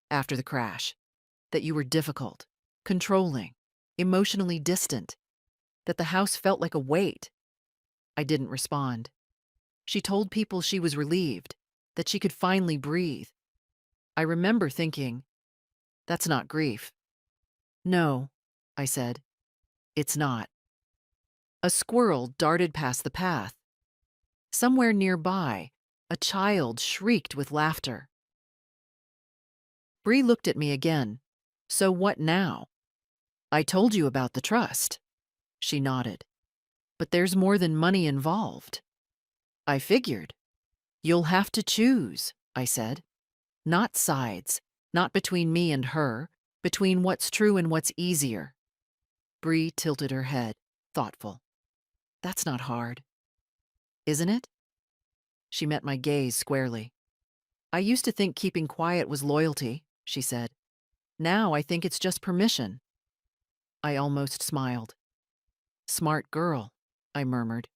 after the crash, that you were difficult, controlling, emotionally distant, that the house felt like a weight." I didn't respond. She told people she was relieved, that she could finally breathe. I remember thinking, that's not grief. "No," I said, "it's not." A squirrel darted past the path. Somewhere nearby, a child shrieked with laughter. Bree looked at me again. "So what now?" "I told you about the trust." She nodded. "But there's more than money involved." "I figured." "You'll have to choose," I said. "Not sides, not between me and her, between what's true and what's easier." Bree tilted her head, thoughtful. "That's not hard." "Isn't it?" She met my gaze squarely. "I used to think keeping quiet was loyalty," she said. "Now I think it's just permission." I almost smiled. "Smart girl," I murmured.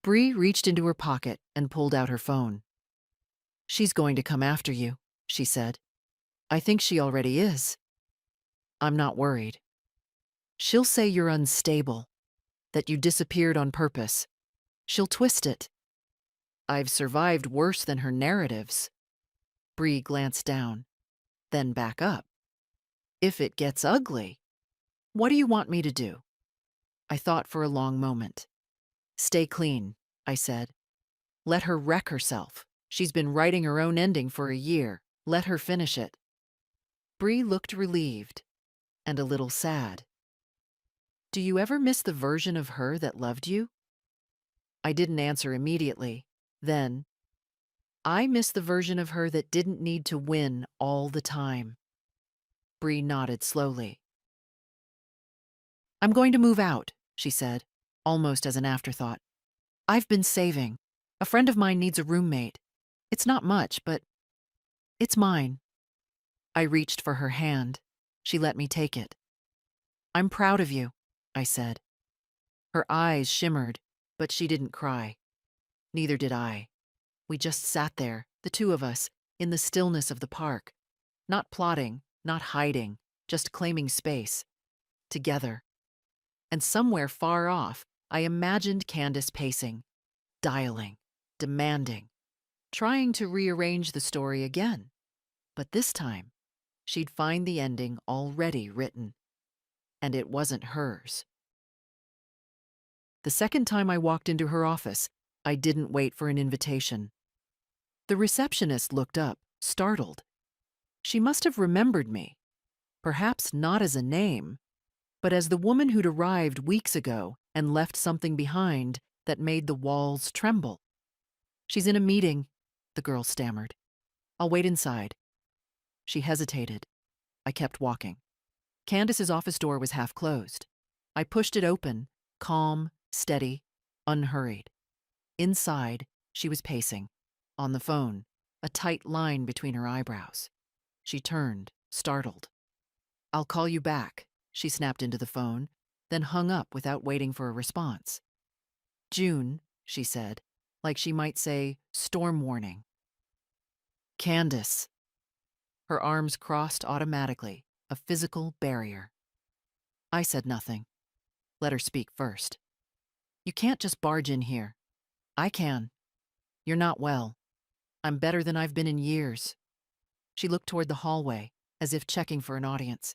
Bree reached into her pocket and pulled out her phone. "She's going to come after you," she said. "I think she already is." "I'm not worried." "She'll say you're unstable, that you disappeared on purpose. She'll twist it." "I've survived worse than her narratives." Bree glanced down, then back up. If it gets ugly, what do you want me to do? I thought for a long moment. Stay clean, I said. Let her wreck herself. She's been writing her own ending for a year. Let her finish it. Bree looked relieved and a little sad. Do you ever miss the version of her that loved you? I didn't answer immediately. Then, I miss the version of her that didn't need to win all the time. Bree nodded slowly. I'm going to move out, she said, almost as an afterthought. I've been saving. A friend of mine needs a roommate. It's not much, but it's mine. I reached for her hand. She let me take it. I'm proud of you, I said. Her eyes shimmered, but she didn't cry. Neither did I. We just sat there, the two of us, in the stillness of the park. Not plotting, not hiding, just claiming space. Together. And somewhere far off, I imagined Candace pacing, dialing, demanding, trying to rearrange the story again. But this time, she'd find the ending already written. And it wasn't hers. The second time I walked into her office, I didn't wait for an invitation. The receptionist looked up, startled. She must have remembered me, perhaps not as a name, but as the woman who'd arrived weeks ago and left something behind that made the walls tremble. She's in a meeting, the girl stammered. I'll wait inside. She hesitated. I kept walking. Candace's office door was half closed. I pushed it open, calm, steady, unhurried. Inside, she was pacing. On the phone, a tight line between her eyebrows. She turned, startled. I'll call you back, she snapped into the phone, then hung up without waiting for a response. June, she said, like she might say, storm warning. Candace. Her arms crossed automatically, a physical barrier. I said nothing. Let her speak first. You can't just barge in here. I can. You're not well. I'm better than I've been in years. She looked toward the hallway, as if checking for an audience.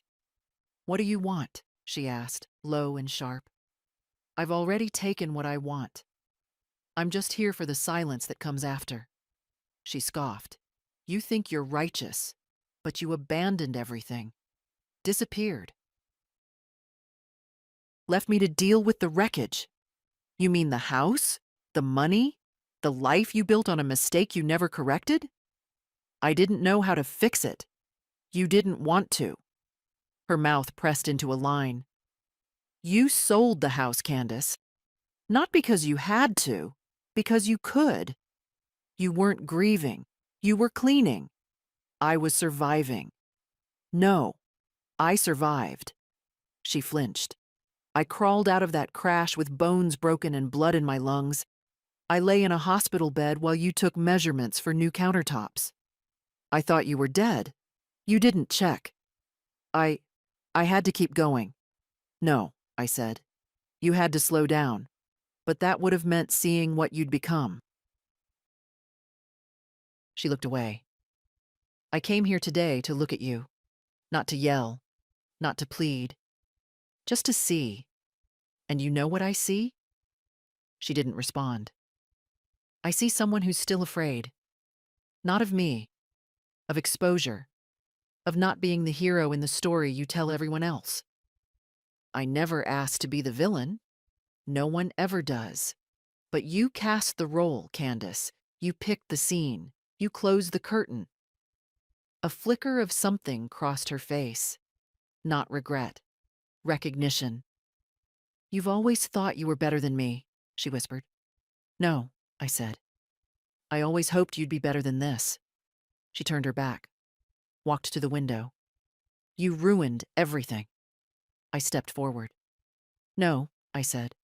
What do you want? She asked, low and sharp. I've already taken what I want. I'm just here for the silence that comes after. She scoffed. You think you're righteous, but you abandoned everything. Disappeared. Left me to deal with the wreckage. You mean the house? The money? The life you built on a mistake you never corrected? I didn't know how to fix it. You didn't want to. Her mouth pressed into a line. You sold the house, Candace. Not because you had to, because you could. You weren't grieving. You were cleaning. I was surviving. No, I survived. She flinched. I crawled out of that crash with bones broken and blood in my lungs. I lay in a hospital bed while you took measurements for new countertops. I thought you were dead. You didn't check. I had to keep going. No, I said. You had to slow down. But that would have meant seeing what you'd become. She looked away. I came here today to look at you. Not to yell. Not to plead. Just to see. And you know what I see? She didn't respond. I see someone who's still afraid. Not of me. Of exposure. Of not being the hero in the story you tell everyone else. I never asked to be the villain. No one ever does. But you cast the role, Candace. You picked the scene. You closed the curtain. A flicker of something crossed her face. Not regret. Recognition. You've always thought you were better than me, she whispered. No, I said. I always hoped you'd be better than this. She turned her back. Walked to the window. You ruined everything. I stepped forward. No, I said.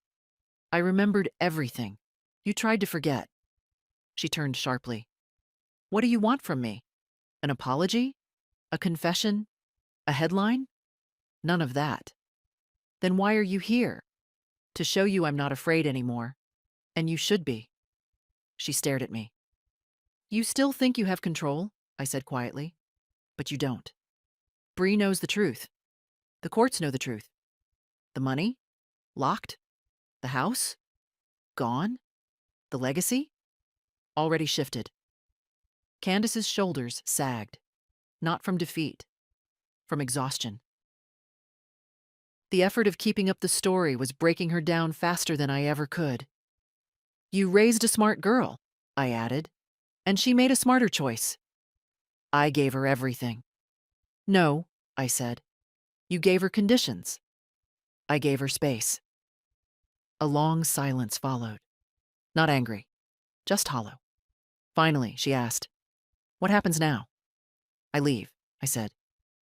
I remembered everything. You tried to forget. She turned sharply. What do you want from me? An apology? A confession? A headline? None of that. Then why are you here? To show you I'm not afraid anymore. And you should be. She stared at me. You still think you have control? I said quietly. But you don't. Bree knows the truth. The courts know the truth. The money? Locked? The house? Gone? The legacy? Already shifted. Candace's shoulders sagged, not from defeat, from exhaustion. The effort of keeping up the story was breaking her down faster than I ever could. You raised a smart girl, I added, and she made a smarter choice. I gave her everything. No, I said. You gave her conditions. I gave her space. A long silence followed. Not angry, just hollow. Finally, she asked, "What happens now?" "I leave," I said.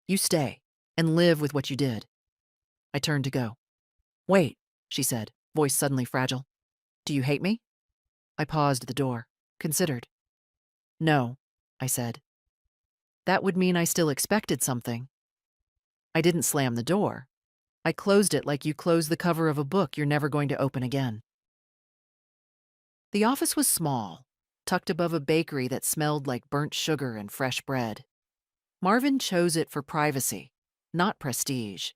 "You stay and live with what you did." I turned to go. "Wait," she said, voice suddenly fragile. "Do you hate me?" I paused at the door, considered. "No," I said. That would mean I still expected something. I didn't slam the door. I closed it like you close the cover of a book you're never going to open again. The office was small, tucked above a bakery that smelled like burnt sugar and fresh bread. Marvin chose it for privacy, not prestige.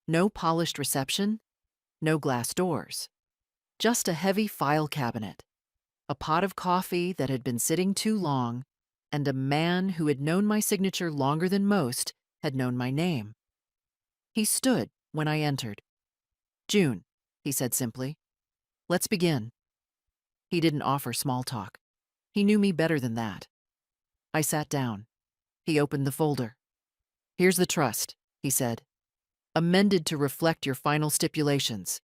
No polished reception, no glass doors. Just a heavy file cabinet, a pot of coffee that had been sitting too long, and a man who had known my signature longer than most had known my name. He stood when I entered. "June," he said simply. "Let's begin." He didn't offer small talk. He knew me better than that. I sat down. He opened the folder. "Here's the trust," he said. "Amended to reflect your final stipulations.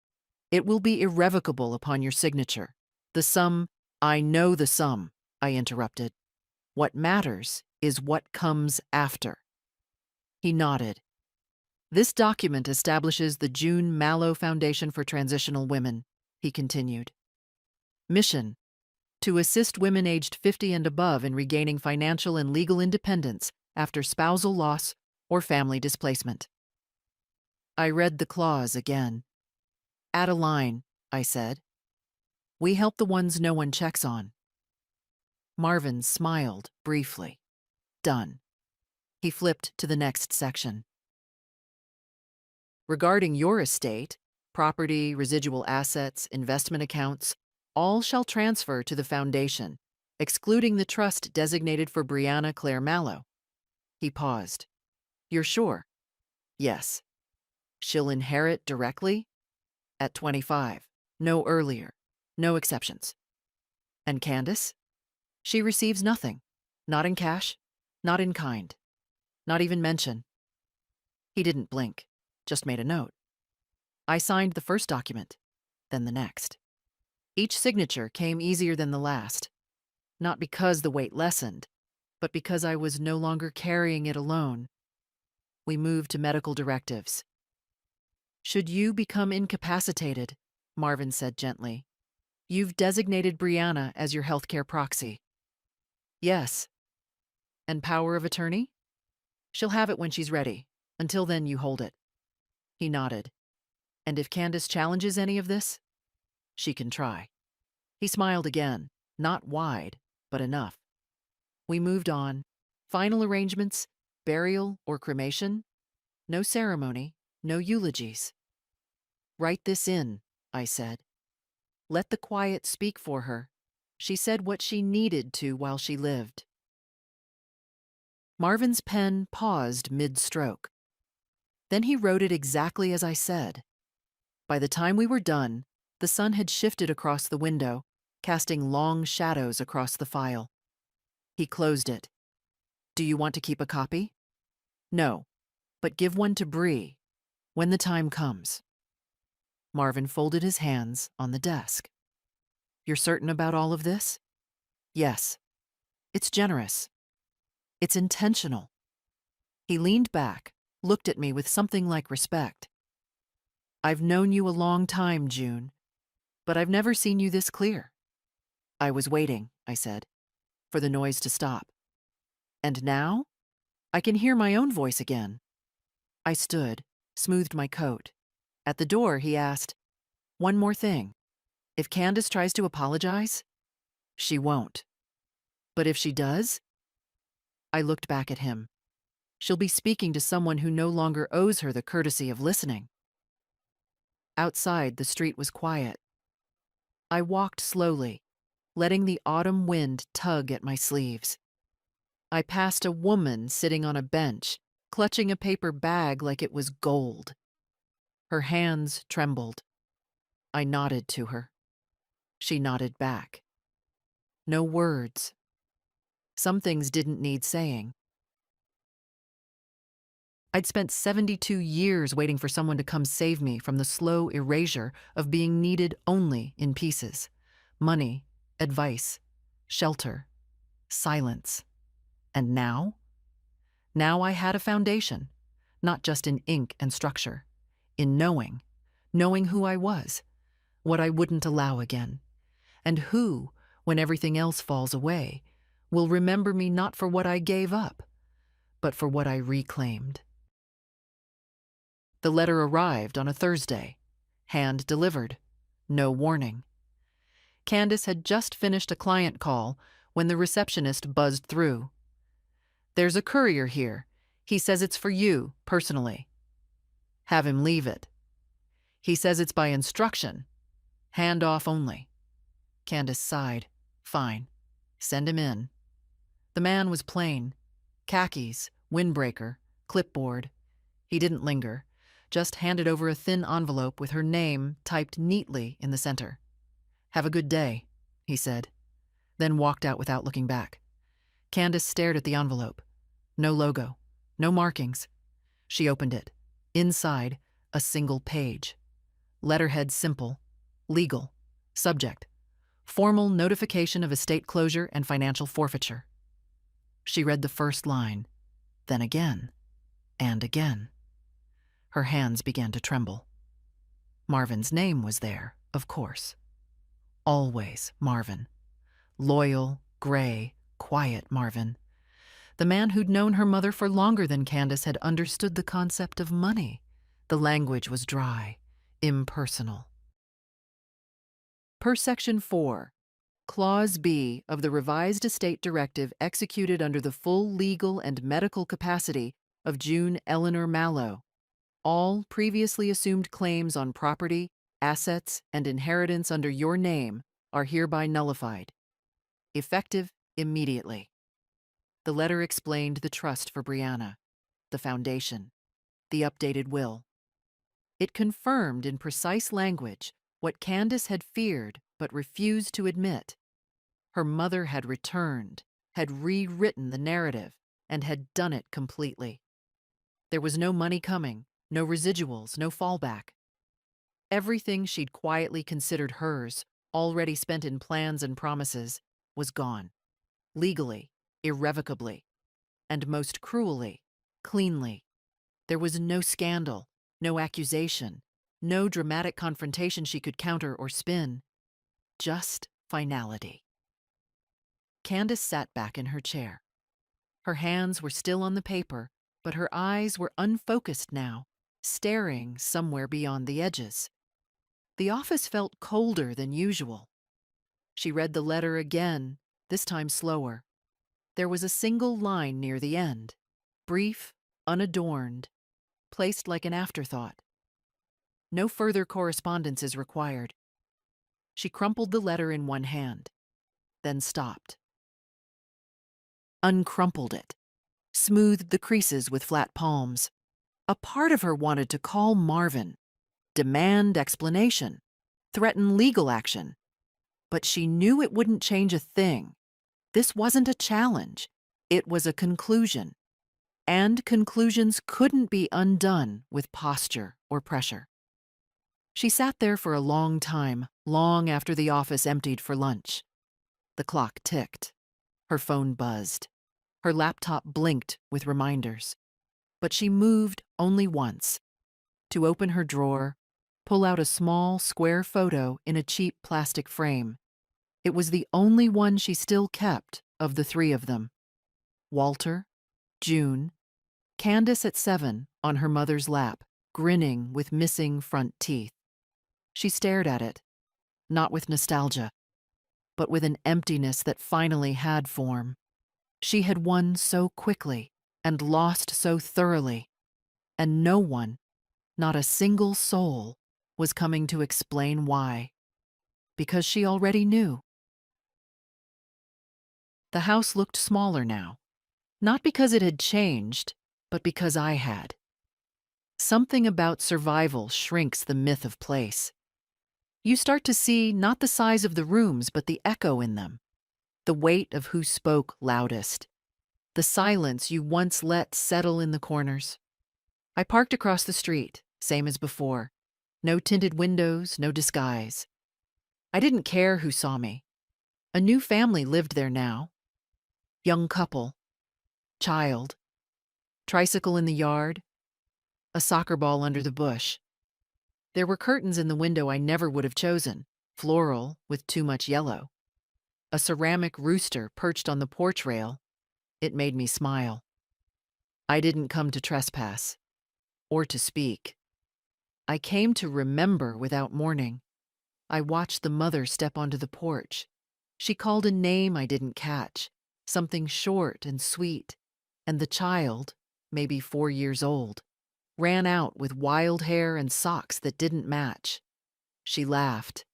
It will be irrevocable upon your signature. The sum—" "I know the sum," I interrupted. "What matters is what comes after." He nodded. "This document establishes the June Mallow Foundation for Transitional Women," he continued. "Mission: to assist women aged 50 and above in regaining financial and legal independence after spousal loss or family displacement." I read the clause again. "Add a line," I said. "We help the ones no one checks on." Marvin smiled briefly. Done. He flipped to the next section. "Regarding your estate, property, residual assets, investment accounts, all shall transfer to the foundation, excluding the trust designated for Brianna Claire Mallow." He paused. "You're sure?" "Yes." "She'll inherit directly?" "At 25. No earlier. No exceptions." "And Candace?" "She receives nothing. Not in cash, not in kind. Not even mention." He didn't blink, just made a note. I signed the first document, then the next. Each signature came easier than the last, not because the weight lessened, but because I was no longer carrying it alone. We moved to medical directives. "Should you become incapacitated," Marvin said gently, "you've designated Brianna as your healthcare proxy." "Yes." "And power of attorney?" "She'll have it when she's ready. Until then, you hold it." He nodded. "And if Candace challenges any of this?" "She can try." He smiled again, not wide, but enough. We moved on. Final arrangements, burial or cremation. No ceremony, no eulogies. "Write this in," I said. "Let the quiet speak for her. She said what she needed to while she lived." Marvin's pen paused mid-stroke. Then he wrote it exactly as I said. By the time we were done, the sun had shifted across the window, casting long shadows across the file. He closed it. "Do you want to keep a copy?" "No, but give one to Bree when the time comes." Marvin folded his hands on the desk. "You're certain about all of this?" "Yes. It's generous. It's intentional." He leaned back, looked at me with something like respect. "I've known you a long time, June, but I've never seen you this clear." "I was waiting," I said, "for the noise to stop. And now, I can hear my own voice again." I stood, smoothed my coat. At the door, he asked, "One more thing. If Candace tries to apologize?" "She won't." "But if she does?" I looked back at him. She'll be speaking to someone who no longer owes her the courtesy of listening. Outside, the street was quiet. I walked slowly, letting the autumn wind tug at my sleeves. I passed a woman sitting on a bench, clutching a paper bag like it was gold. Her hands trembled. I nodded to her. She nodded back. No words. Some things didn't need saying. I'd spent 72 years waiting for someone to come save me from the slow erasure of being needed only in pieces. Money, advice, shelter, silence. And now? Now I had a foundation, not just in ink and structure, in knowing who I was, what I wouldn't allow again, and who, when everything else falls away, will remember me not for what I gave up, but for what I reclaimed. The letter arrived on a Thursday, hand-delivered, no warning. Candace had just finished a client call when the receptionist buzzed through. "There's a courier here. He says it's for you, personally." "Have him leave it." "He says it's by instruction. Hand off only." Candace sighed. "Fine. Send him in." The man was plain. Khakis, windbreaker, clipboard. He didn't linger, just handed over a thin envelope with her name typed neatly in the center. "Have a good day," he said, then walked out without looking back. Candace stared at the envelope. No logo, no markings. She opened it. Inside, a single page. Letterhead simple, legal, subject, formal notification of estate closure and financial forfeiture. She read the first line, then again, and again. Her hands began to tremble. Marvin's name was there, of course. Always Marvin. Loyal, gray, quiet Marvin. The man who'd known her mother for longer than Candace had understood the concept of money. The language was dry, impersonal. Per Section 4, Clause B of the Revised Estate Directive executed under the full legal and medical capacity of June Eleanor Mallow, all previously assumed claims on property, assets, and inheritance under your name are hereby nullified. Effective immediately. The letter explained the trust for Brianna, the foundation, the updated will. It confirmed in precise language what Candace had feared but refused to admit. Her mother had returned, had rewritten the narrative, and had done it completely. There was no money coming, no residuals, no fallback. Everything she'd quietly considered hers, already spent in plans and promises, was gone. Legally, irrevocably, and most cruelly, cleanly. There was no scandal, no accusation, no dramatic confrontation she could counter or spin. Just finality. Candace sat back in her chair. Her hands were still on the paper, but her eyes were unfocused now, staring somewhere beyond the edges. The office felt colder than usual. She read the letter again, this time slower. There was a single line near the end, brief, unadorned, placed like an afterthought. No further correspondence is required. She crumpled the letter in one hand, then stopped. Uncrumpled it, smoothed the creases with flat palms. A part of her wanted to call Marvin, demand explanation, threaten legal action. But she knew it wouldn't change a thing. This wasn't a challenge. It was a conclusion. And conclusions couldn't be undone with posture or pressure. She sat there for a long time, long after the office emptied for lunch. The clock ticked. Her phone buzzed. Her laptop blinked with reminders. But she moved only once. To open her drawer, pull out a small, square photo in a cheap plastic frame. It was the only one she still kept of the three of them. Walter, June, Candace at 7 on her mother's lap, grinning with missing front teeth. She stared at it, not with nostalgia, but with an emptiness that finally had form. She had won so quickly, and lost so thoroughly, and no one, not a single soul, was coming to explain why, because she already knew. The house looked smaller now, not because it had changed, but because I had. Something about survival shrinks the myth of place. You start to see not the size of the rooms, but the echo in them, the weight of who spoke loudest, the silence you once let settle in the corners. I parked across the street, same as before. No tinted windows, no disguise. I didn't care who saw me. A new family lived there now. Young couple, child, tricycle in the yard, a soccer ball under the bush. There were curtains in the window I never would have chosen, floral with too much yellow. A ceramic rooster perched on the porch rail. It made me smile. I didn't come to trespass, or to speak. I came to remember without mourning. I watched the mother step onto the porch. She called a name I didn't catch, something short and sweet, and the child, maybe 4 years old, ran out with wild hair and socks that didn't match. She laughed,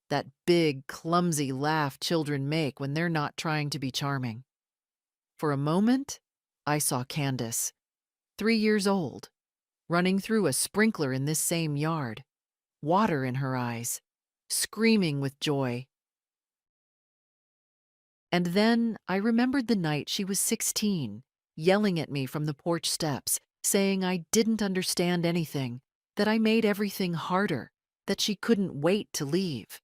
that big, clumsy laugh children make when they're not trying to be charming. For a moment, I saw Candace, 3 years old, running through a sprinkler in this same yard, water in her eyes, screaming with joy. And then I remembered the night she was 16, yelling at me from the porch steps, saying I didn't understand anything, that I made everything harder, that she couldn't wait to leave.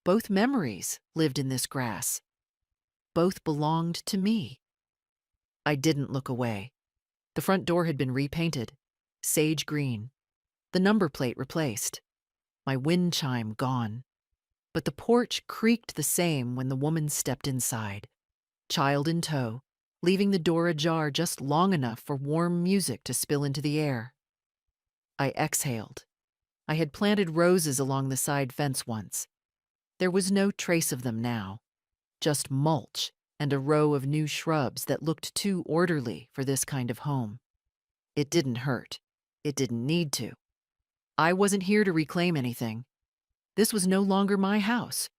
Both memories lived in this grass. Both belonged to me. I didn't look away. The front door had been repainted, sage green, the number plate replaced, my wind chime gone. But the porch creaked the same when the woman stepped inside, child in tow, leaving the door ajar just long enough for warm music to spill into the air. I exhaled. I had planted roses along the side fence once. There was no trace of them now, just mulch and a row of new shrubs that looked too orderly for this kind of home. It didn't hurt. It didn't need to. I wasn't here to reclaim anything. This was no longer my house,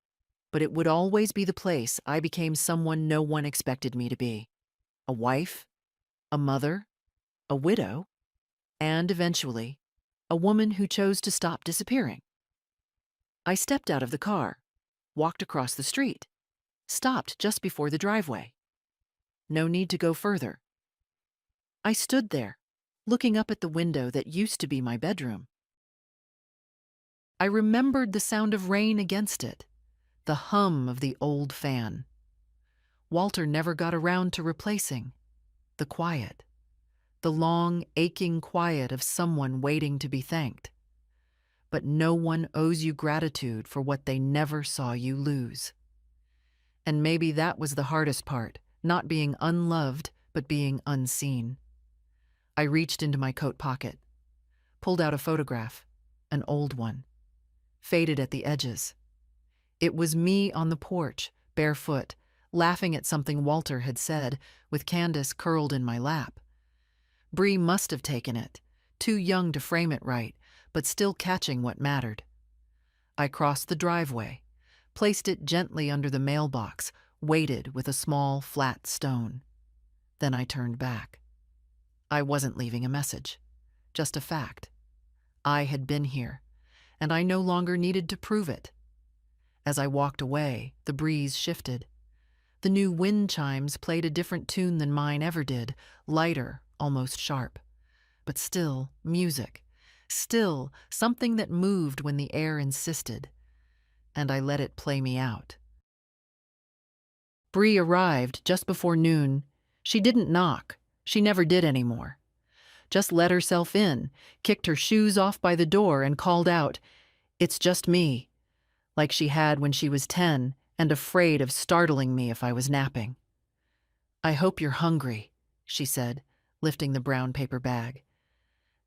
but it would always be the place I became someone no one expected me to be. A wife, a mother, a widow, and eventually, a woman who chose to stop disappearing. I stepped out of the car, walked across the street, stopped just before the driveway. No need to go further. I stood there, looking up at the window that used to be my bedroom. I remembered the sound of rain against it, the hum of the old fan. Walter never got around to replacing. The quiet. The long, aching quiet of someone waiting to be thanked. But no one owes you gratitude for what they never saw you lose. And maybe that was the hardest part, not being unloved, but being unseen. I reached into my coat pocket, pulled out a photograph, an old one, faded at the edges. It was me on the porch, barefoot, laughing at something Walter had said, with Candace curled in my lap. Bree must have taken it, too young to frame it right, but still catching what mattered. I crossed the driveway, placed it gently under the mailbox, weighted with a small, flat stone. Then I turned back. I wasn't leaving a message, just a fact. I had been here, and I no longer needed to prove it. As I walked away, the breeze shifted. The new wind chimes played a different tune than mine ever did, lighter, almost sharp. But still, music. Still, something that moved when the air insisted. And I let it play me out. Bree arrived just before noon. She didn't knock. She never did anymore. Just let herself in, kicked her shoes off by the door and called out, "It's just me," like she had when she was 10 and afraid of startling me if I was napping. "I hope you're hungry," she said, lifting the brown paper bag.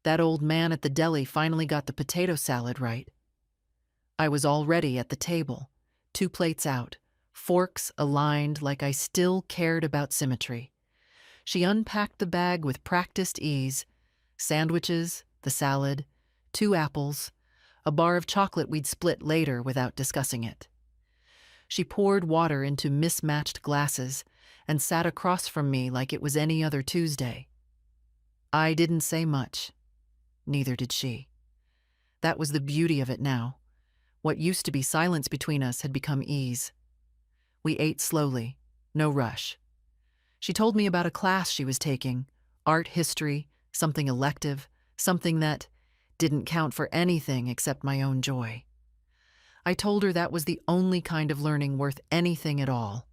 That old man at the deli finally got the potato salad right. I was already at the table, 2 plates out, forks aligned like I still cared about symmetry. She unpacked the bag with practiced ease. Sandwiches, the salad, 2 apples, a bar of chocolate we'd split later without discussing it. She poured water into mismatched glasses and sat across from me like it was any other Tuesday. I didn't say much. Neither did she. That was the beauty of it now. What used to be silence between us had become ease. We ate slowly, no rush. She told me about a class she was taking, art history, something elective, something that didn't count for anything except my own joy. I told her that was the only kind of learning worth anything at all.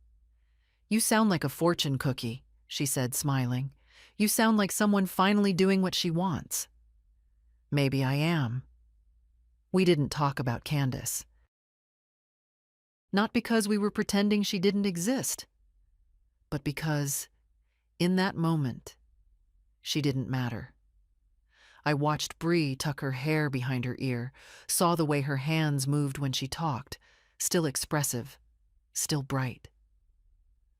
"You sound like a fortune cookie," she said, smiling. "You sound like someone finally doing what she wants." Maybe I am. We didn't talk about Candace. Not because we were pretending she didn't exist, but because, in that moment, she didn't matter. I watched Bree tuck her hair behind her ear, saw the way her hands moved when she talked, still expressive, still bright.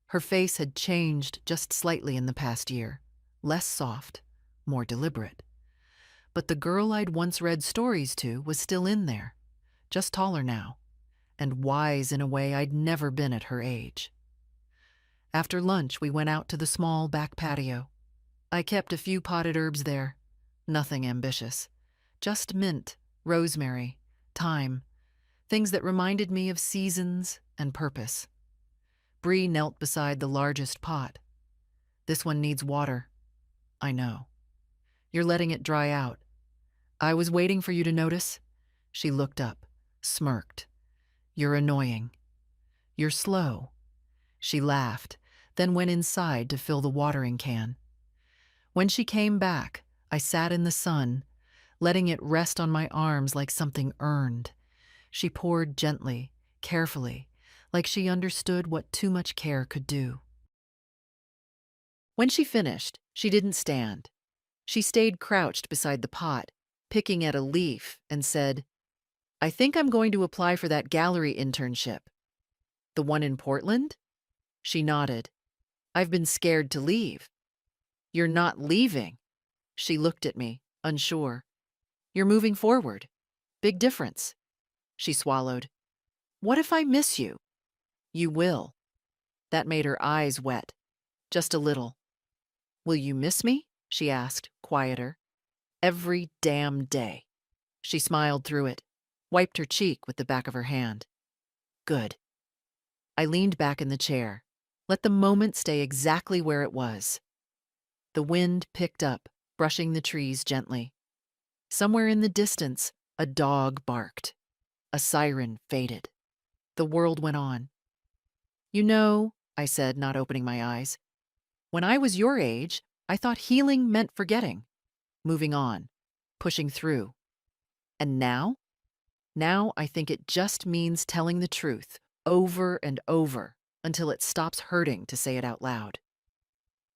Her face had changed just slightly in the past year, less soft, more deliberate. But the girl I'd once read stories to was still in there, just taller now, and wise in a way I'd never been at her age. After lunch, we went out to the small back patio. I kept a few potted herbs there, nothing ambitious. Just mint, rosemary, thyme, things that reminded me of seasons and purpose. Bree knelt beside the largest pot. "This one needs water." "I know. You're letting it dry out. I was waiting for you to notice." She looked up, smirked. "You're annoying. You're slow." She laughed, then went inside to fill the watering can. When she came back, I sat in the sun, letting it rest on my arms like something earned. She poured gently, carefully, like she understood what too much care could do. When she finished, she didn't stand. She stayed crouched beside the pot, picking at a leaf, and said, "I think I'm going to apply for that gallery internship." "The one in Portland?" She nodded. "I've been scared to leave." "You're not leaving." She looked at me, unsure. "You're moving forward. Big difference." She swallowed. "What if I miss you?" "You will." That made her eyes wet. Just a little. "Will you miss me?" she asked, quieter. "Every damn day." She smiled through it, wiped her cheek with the back of her hand. "Good." I leaned back in the chair, let the moment stay exactly where it was. The wind picked up, brushing the trees gently. Somewhere in the distance, a dog barked. A siren faded. The world went on. "You know," I said, not opening my eyes, "when I was your age, I thought healing meant forgetting, moving on, pushing through. And now? Now I think it just means telling the truth over and over until it stops hurting to say it out loud."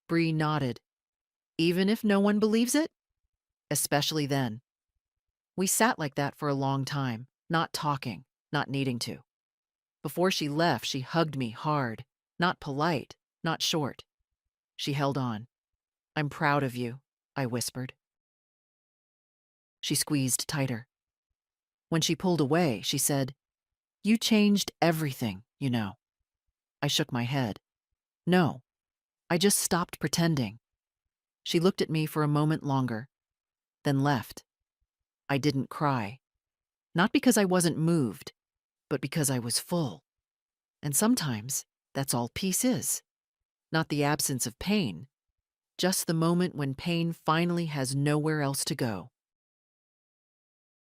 Bree nodded. "Even if no one believes it?" "Especially then." We sat like that for a long time, not talking, not needing to. Before she left, she hugged me hard, not polite, not short. She held on. "I'm proud of you," I whispered. She squeezed tighter. When she pulled away, she said, "You changed everything, you know." I shook my head. "No, I just stopped pretending." She looked at me for a moment longer, then left. I didn't cry. Not because I wasn't moved, but because I was full. And sometimes that's all peace is. Not the absence of pain, just the moment when pain finally has nowhere else to go.